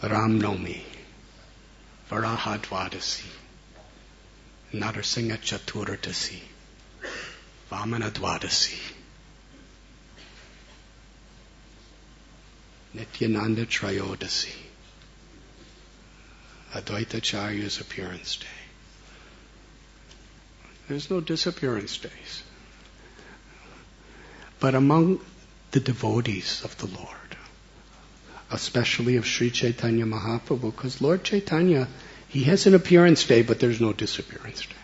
Ramnomi, Varahadvadasi, Narasimha Chaturdasi, Vamanadvadasi, Nityananda Trayodasi, Advaita Charya's appearance day. There's no disappearance days. But among the devotees of the Lord, especially of Sri Chaitanya Mahaprabhu, because Lord Chaitanya, he has an appearance day, but there's no disappearance day.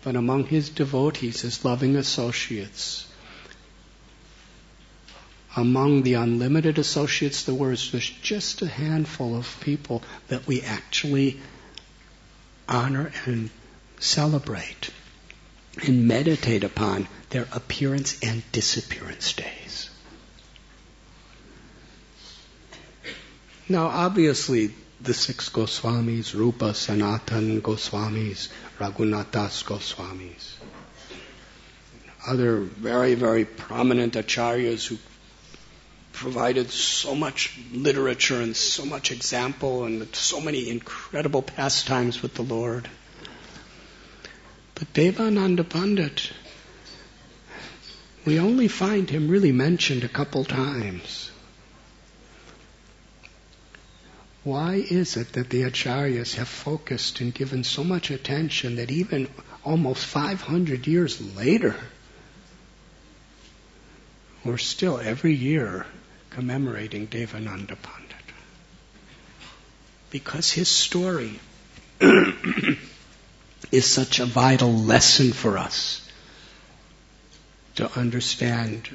But among his devotees, his loving associates, among the unlimited associates there was, there's just a handful of people that we actually honor and celebrate and meditate upon their appearance and disappearance days. Now, obviously, the 6 Goswamis, Rupa, Sanatan Goswamis, Raghunath Das Goswamis, other very, very prominent acharyas who provided so much literature and so much example and so many incredible pastimes with the Lord. But Devananda Pandit, we only find him really mentioned a couple times. Why is it that the acharyas have focused and given so much attention that even almost 500 years later, we're still every year commemorating Devananda Pandit? Because his story is such a vital lesson for us to understand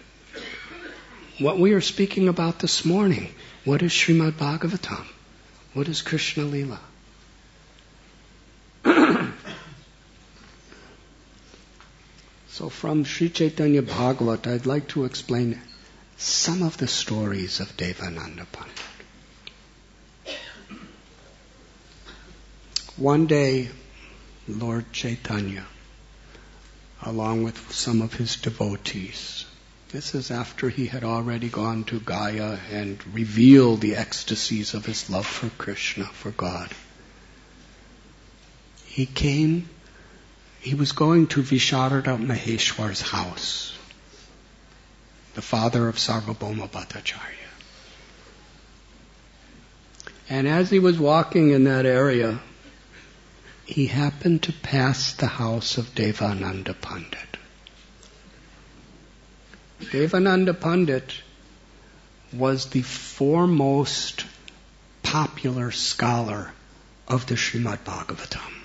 what we are speaking about this morning. What is Srimad Bhagavatam? What is Krishna Lila? So from Sri Chaitanya Bhagavat, I'd like to explain some of the stories of Devananda Pandit. One day, Lord Chaitanya, along with some of his devotees, This is after he had already gone to Gaya and revealed the ecstasies of his love for Krishna, for God. He was going to Visharada Maheshwar's house, the father of Sarvabhauma Bhattacharya. And as he was walking in that area, he happened to pass the house of Devananda Pandit. Devananda Pandit was the foremost popular scholar of the Srimad Bhagavatam.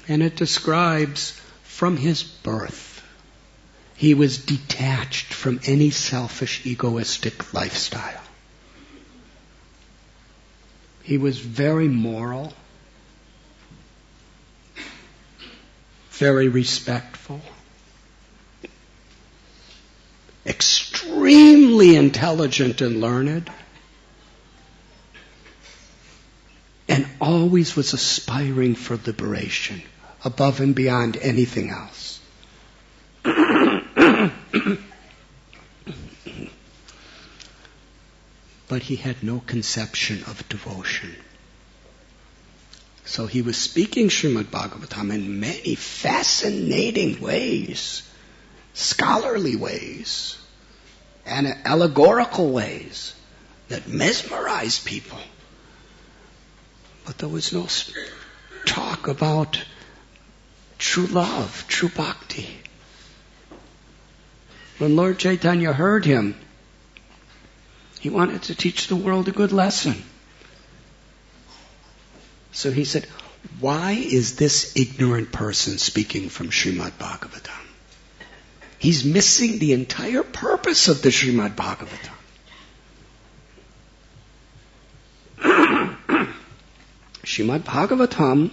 And it describes from his birth, he was detached from any selfish, egoistic lifestyle. He was very moral, very respectful, extremely intelligent and learned, and always was aspiring for liberation, above and beyond anything else. But he had no conception of devotion. So he was speaking Srimad Bhagavatam in many fascinating ways, scholarly ways, and allegorical ways that mesmerized people. But there was no talk about true love, true bhakti. When Lord Chaitanya heard him, he wanted to teach the world a good lesson. So he said, why is this ignorant person speaking from Srimad Bhagavatam? He's missing the entire purpose of the Srimad Bhagavatam. Srimad Bhagavatam,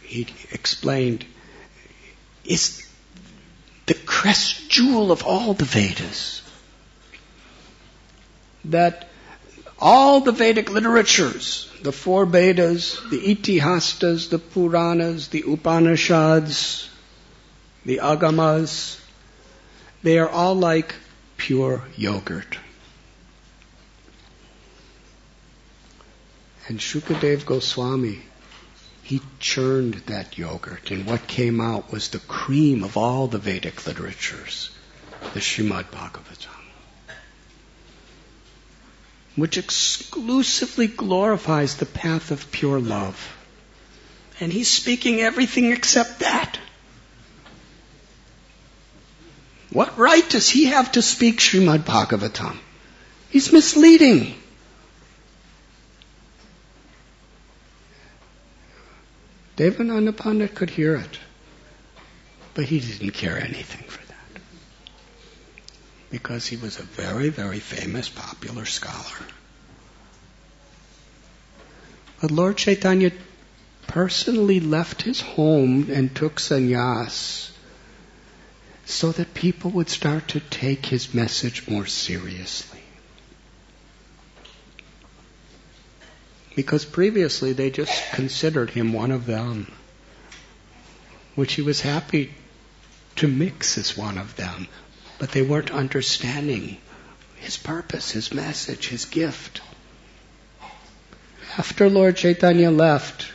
he explained, is the crest jewel of all the Vedas. That all the Vedic literatures, the four Vedas, the Itihastas, the Puranas, the Upanishads, the Agamas, they are all like pure yogurt. And Shukadev Goswami, he churned that yogurt, and what came out was the cream of all the Vedic literatures, the Srimad Bhagavatam, which exclusively glorifies the path of pure love. And he's speaking everything except that. What right does he have to speak Srimad Bhagavatam? He's misleading. Devananda Pandit could hear it, but he didn't care anything for that, because he was a very, very famous, popular scholar. But Lord Chaitanya personally left his home and took sannyas so that people would start to take his message more seriously. Because previously they just considered him one of them, which he was happy to mix as one of them, but they weren't understanding his purpose, his message, his gift. After Lord Chaitanya left,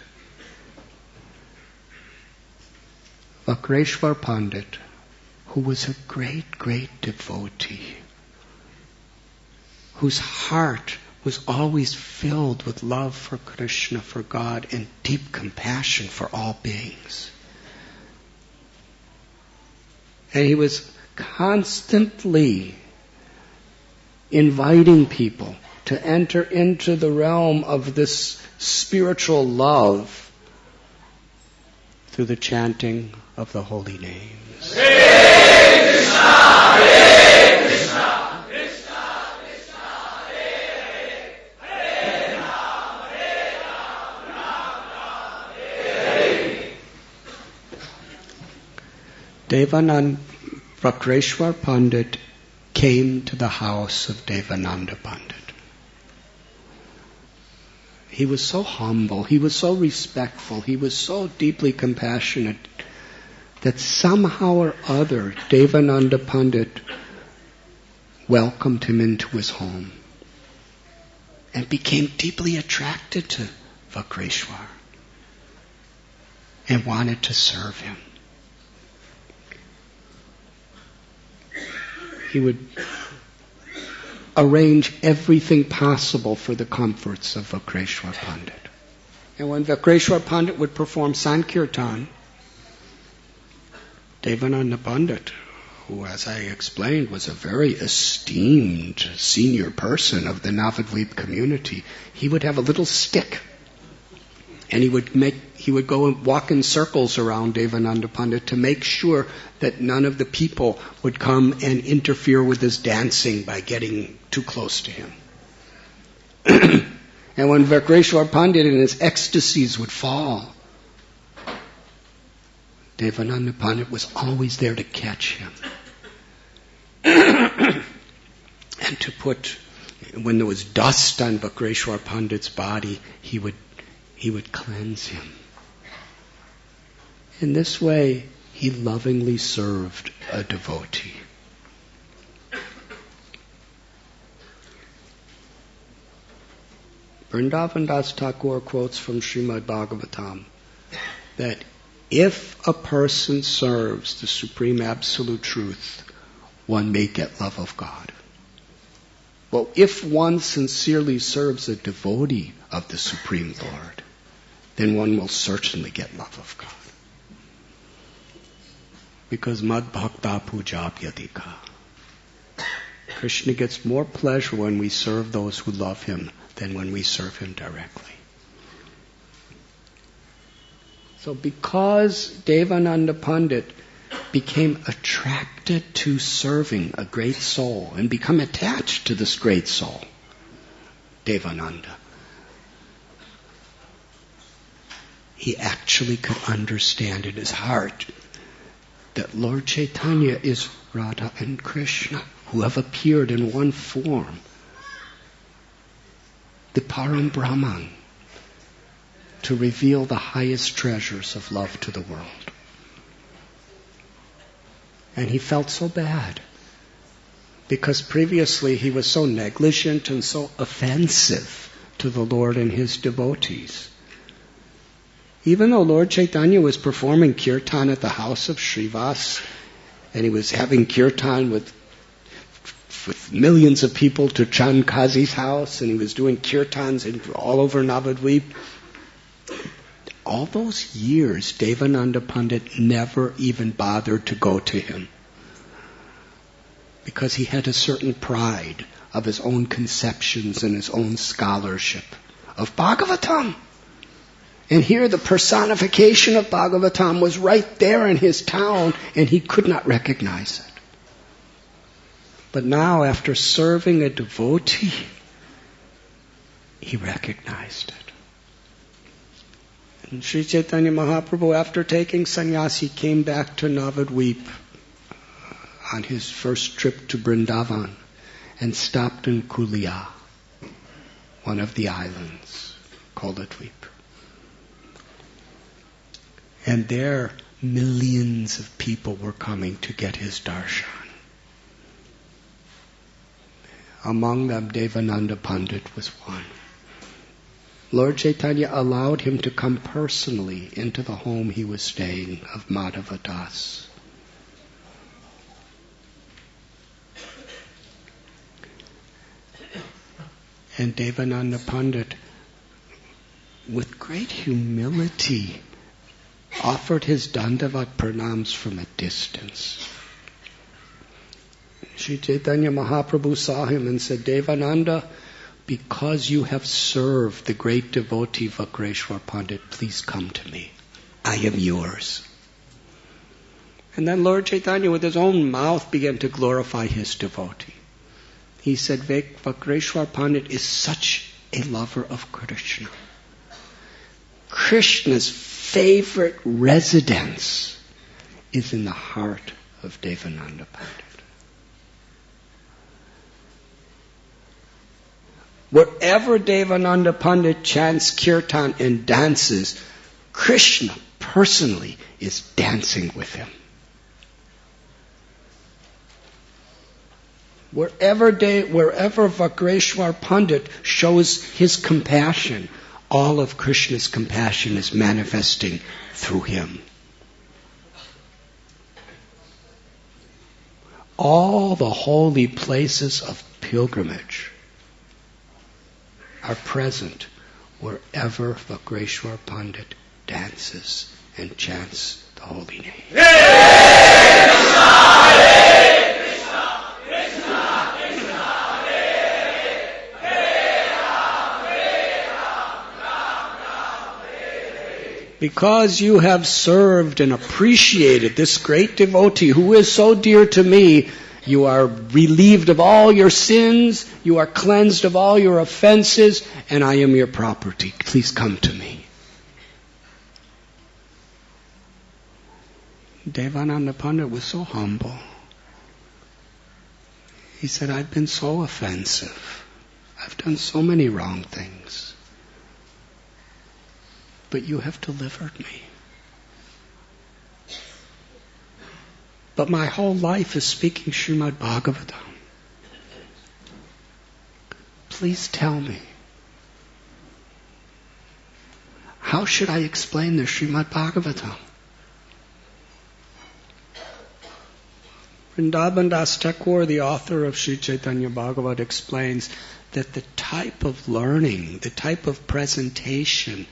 Vakreshwar Pandit, who was a great, great devotee, whose heart was always filled with love for Krishna, for God, and deep compassion for all beings. And he was constantly inviting people to enter into the realm of this spiritual love through the chanting of the holy names. Hare Krishna, Hare Krishna, Krishna Krishna, Hare Hare, Hare Ram, Hare Ram, Ram Ram, Hare Hare. Devananda Vakreshwar Pandit came to the house of Devananda Pandit. He was so humble, he was so respectful, he was so deeply compassionate that somehow or other Devananda Pandit welcomed him into his home and became deeply attracted to Vakreshwar and wanted to serve him. He would arrange everything possible for the comforts of Vakreshwar Pandit. And when Vakreshwar Pandit would perform Sankirtan, Devananda Pandit, who, as I explained, was a very esteemed senior person of the Navadvip community, he would have a little stick, and he would go and walk in circles around Devananda Pandit to make sure that none of the people would come and interfere with his dancing by getting too close to him. And when Vakreshwar Pandit in his ecstasies would fall, Devananda Pandit was always there to catch him. And to put, when there was dust on Vakreshwar Pandit's body, he would cleanse him. In this way, he lovingly served a devotee. Vrindavan Das Thakur quotes from Srimad Bhagavatam that if a person serves the Supreme Absolute Truth, one may get love of God. Well, if one sincerely serves a devotee of the Supreme Lord, then one will certainly get love of God. Because mad bhakta pujapyadika. Krishna gets more pleasure when we serve those who love him than when we serve him directly. So because Devananda Pandit became attracted to serving a great soul and become attached to this great soul, Devananda, he actually could understand in his heart that Lord Chaitanya is Radha and Krishna who have appeared in one form, the Param Brahman, to reveal the highest treasures of love to the world. And he felt so bad because previously he was so negligent and so offensive to the Lord and his devotees. Even though Lord Chaitanya was performing kirtan at the house of Srivas, and he was having kirtan with millions of people to Chand Kazi's house, and he was doing kirtans all over Navadvip, all those years, Devananda Pandit never even bothered to go to him because he had a certain pride of his own conceptions and his own scholarship of Bhagavatam. And here the personification of Bhagavatam was right there in his town, and he could not recognize it. But now, after serving a devotee, he recognized it. And Sri Chaitanya Mahaprabhu, after taking sannyasi, came back to Navadvip on his first trip to Vrindavan and stopped in Kulia, one of the islands, Kolhapur. And there, millions of people were coming to get his darshan. Among them, Devananda Pandit was one. Lord Chaitanya allowed him to come personally into the home he was staying of Madhava Das. And Devananda Pandit, with great humility, offered his dandavat pranams from a distance. Sri Chaitanya Mahaprabhu saw him and said, Devananda, because you have served the great devotee Vakreshwar Pandit, please come to me. I am yours. And then Lord Chaitanya with his own mouth began to glorify his devotee. He said, Vakreshwar Pandit is such a lover of Krishna. Krishna's favorite residence is in the heart of Devananda Pandit. Wherever Devananda Pandit chants kirtan and dances, Krishna personally is dancing with him. Wherever Vagreshwar Pandit shows his compassion, all of Krishna's compassion is manifesting through him. All the holy places of pilgrimage are present wherever Vagreshwar Pandit dances and chants the holy name. Hare Krishna, Hare Krishna, Krishna Krishna, Hare Hare, Hare Ram, Ram Ram, Hare Hare. Because you have served and appreciated this great devotee who is so dear to me, you are relieved of all your sins, you are cleansed of all your offenses, and I am your property. Please come to me. Devananda Pandit was so humble. He said, I've been so offensive. I've done so many wrong things. But you have delivered me. But my whole life is speaking Srimad Bhagavatam. Please tell me, how should I explain the Srimad Bhagavatam? Vrindavan Das Thakur, the author of Sri Chaitanya Bhagavat, explains that the type of learning, the type of presentation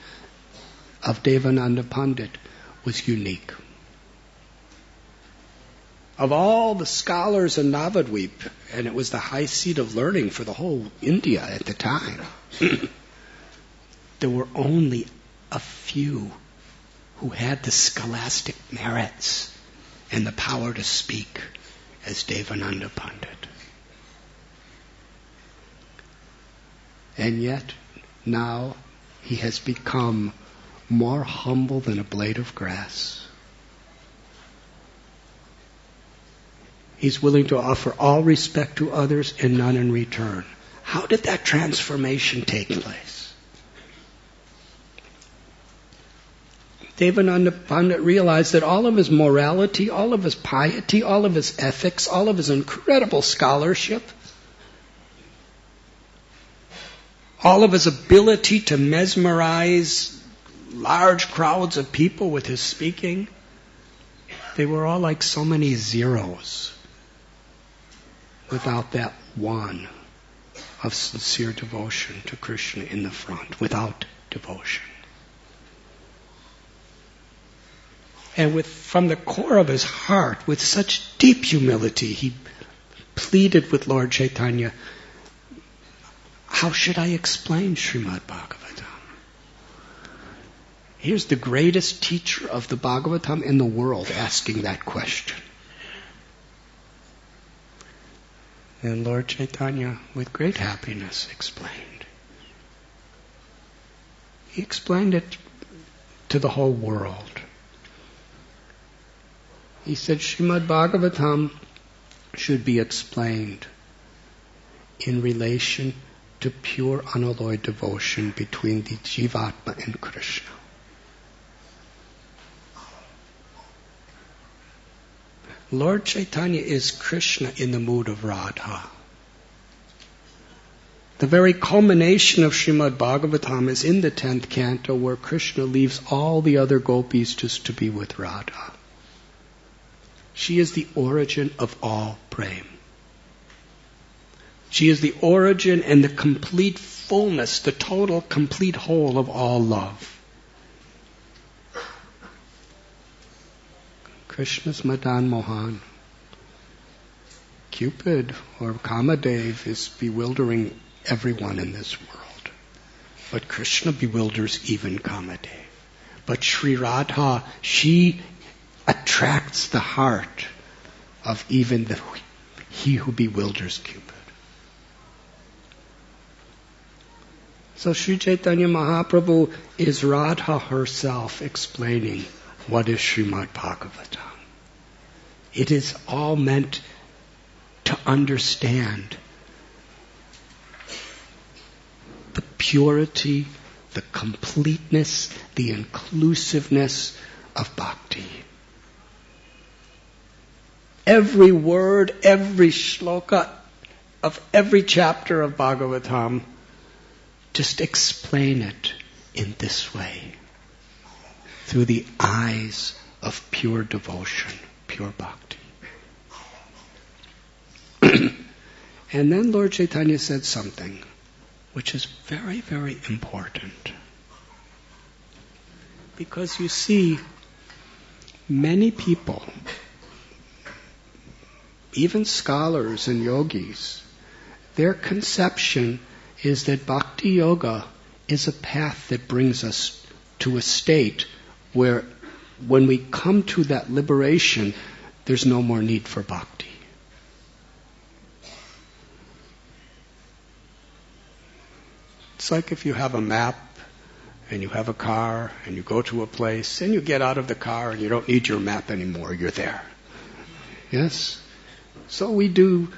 of Devananda Pandit was unique. Of all the scholars in Navadvip, and it was the high seat of learning for the whole India at the time, there were only a few who had the scholastic merits and the power to speak as Devananda Pandit. And yet, now he has become more humble than a blade of grass. He's willing to offer all respect to others and none in return. How did that transformation take place? Devananda Pandit realized that all of his morality, all of his piety, all of his ethics, all of his incredible scholarship, all of his ability to mesmerize large crowds of people with his speaking, they were all like so many zeros without that one of sincere devotion to Krishna in the front, without devotion. And from the core of his heart, with such deep humility, he pleaded with Lord Chaitanya, how should I explain Srimad Bhagavatam? Here's the greatest teacher of the Bhagavatam in the world asking that question. And Lord Chaitanya, with great happiness, explained. He explained it to the whole world. He said Srimad Bhagavatam should be explained in relation to pure unalloyed devotion between the Jivatma and Krishna. Lord Chaitanya is Krishna in the mood of Radha. The very culmination of Srimad Bhagavatam is in the 10th canto, where Krishna leaves all the other gopis just to be with Radha. She is the origin of all prema. She is the origin and the complete fullness, the total complete whole of all love. Krishna's Madan Mohan. Cupid or Kamadev is bewildering everyone in this world. But Krishna bewilders even Kamadev. But Sri Radha, she attracts the heart of even he who bewilders Cupid. So Sri Chaitanya Mahaprabhu is Radha herself explaining what is Srimad Bhagavatam. It is all meant to understand the purity, the completeness, the inclusiveness of bhakti. Every word, every shloka of every chapter of Bhagavatam, just explain it in this way, through the eyes of pure devotion, pure bhakti. And then Lord Chaitanya said something which is very, very important. Because you see, many people, even scholars and yogis, their conception is that bhakti yoga is a path that brings us to a state where when we come to that liberation, there's no more need for bhakti. It's like if you have a map and you have a car and you go to a place and you get out of the car and you don't need your map anymore, you're there. Yes? So we do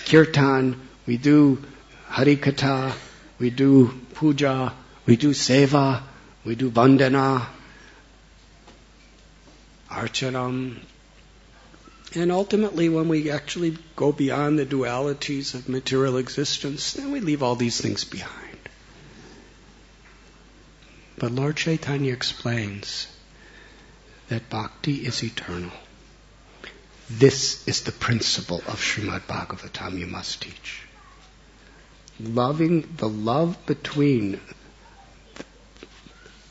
kirtan, we do harikatha, we do puja, we do seva, we do vandana, archanam. And ultimately, when we actually go beyond the dualities of material existence, then we leave all these things behind. But Lord Chaitanya explains that bhakti is eternal. This is the principle of Srimad Bhagavatam you must teach. Loving the love between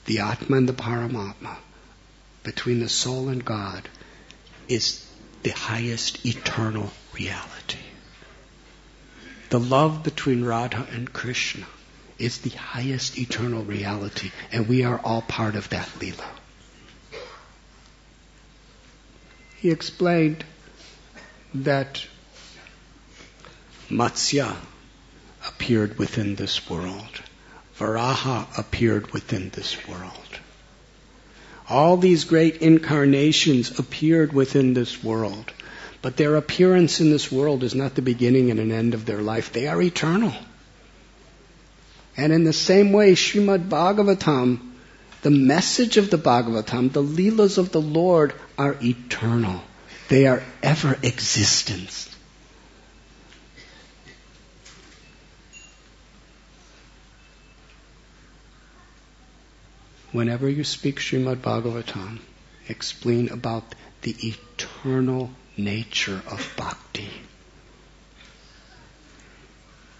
the Atma and the Paramatma, between the soul and God, is the highest eternal reality. The love between Radha and Krishna is the highest eternal reality, and we are all part of that Leela. He explained that Matsya appeared within this world. Varaha appeared within this world. All these great incarnations appeared within this world. But their appearance in this world is not the beginning and an end of their life. They are eternal. And in the same way, Srimad Bhagavatam, the message of the Bhagavatam, the Leelas of the Lord are eternal. They are ever existent. Whenever you speak Srimad Bhagavatam, explain about the eternal nature of bhakti.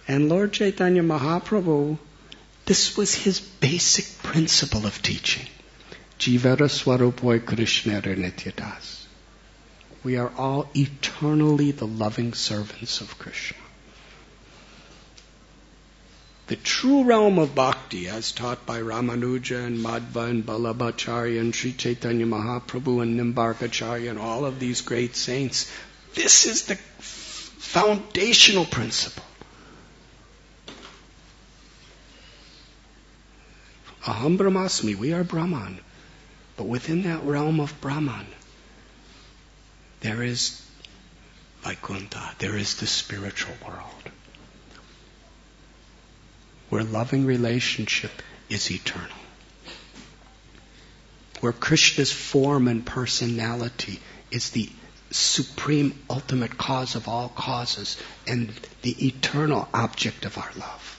And Lord Chaitanya Mahaprabhu, this was his basic principle of teaching. Jivara Swarupoi Krishnara Nityadas. We are all eternally the loving servants of Krishna. The true realm of bhakti, as taught by Ramanuja and Madhva and Ballabhacharya and Sri Chaitanya Mahaprabhu and Nimbarkacharya and all of these great saints, this is the foundational principle. Aham Brahmasmi, we are Brahman. But within that realm of Brahman, there is Vaikuntha, there is the spiritual world, where loving relationship is eternal, where Krishna's form and personality is the supreme ultimate cause of all causes and the eternal object of our love.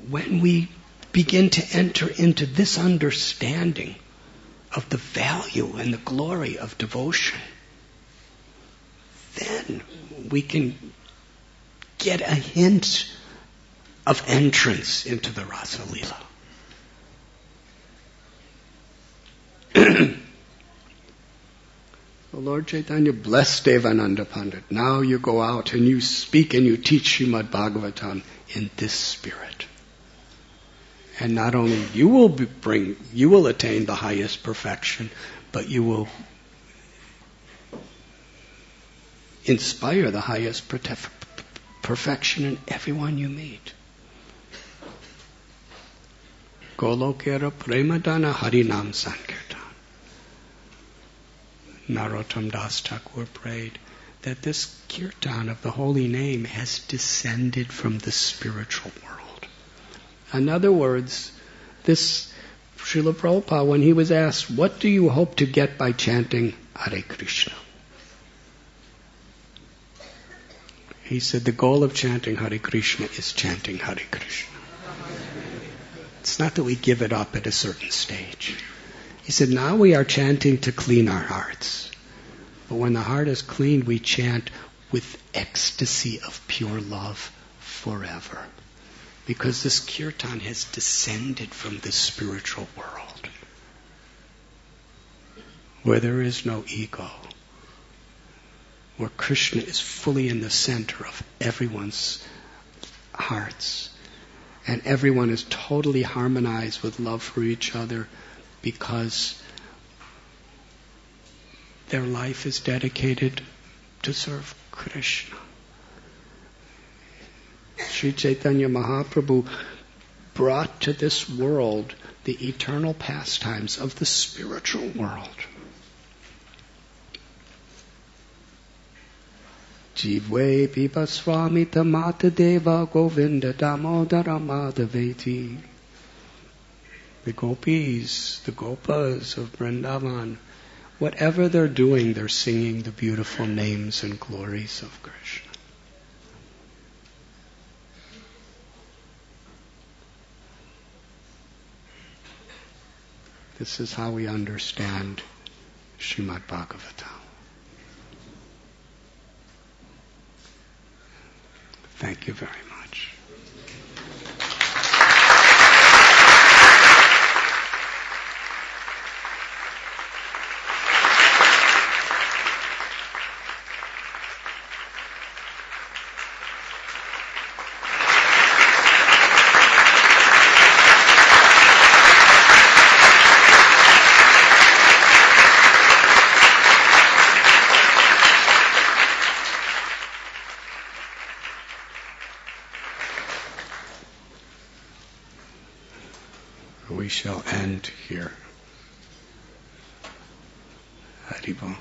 When we begin to enter into this understanding of the value and the glory of devotion, then we can get a hint of entrance into the Rasa Leela. The Lord Chaitanya blessed Devananda Pandit. Now you go out and you speak and you teach Srimad Bhagavatam in this spirit. And not only you will attain the highest perfection, but you will inspire the highest perfection in everyone you meet. Golokera Premadana Harinam Sankirtan. Narottam Das Thakur prayed that this kirtan of the holy name has descended from the spiritual world. In other words, this Srila Prabhupada, when he was asked, what do you hope to get by chanting Hare Krishna? He said, the goal of chanting Hare Krishna is chanting Hare Krishna. It's not that we give it up at a certain stage. He said, now we are chanting to clean our hearts. But when the heart is cleaned, we chant with ecstasy of pure love forever. Because this kirtan has descended from the spiritual world, where there is no ego, where Krishna is fully in the center of everyone's hearts, and everyone is totally harmonized with love for each other because their life is dedicated to serve Krishna. Sri Chaitanya Mahaprabhu brought to this world the eternal pastimes of the spiritual world. Jivve pipa swami tamata deva govinda damodara madhaveti. The gopis, the gopas of Vrindavan, whatever they're doing, they're singing the beautiful names and glories of Krishna. This is how we understand Srimad Bhagavatam. Thank you very much. We shall end here. Haribol.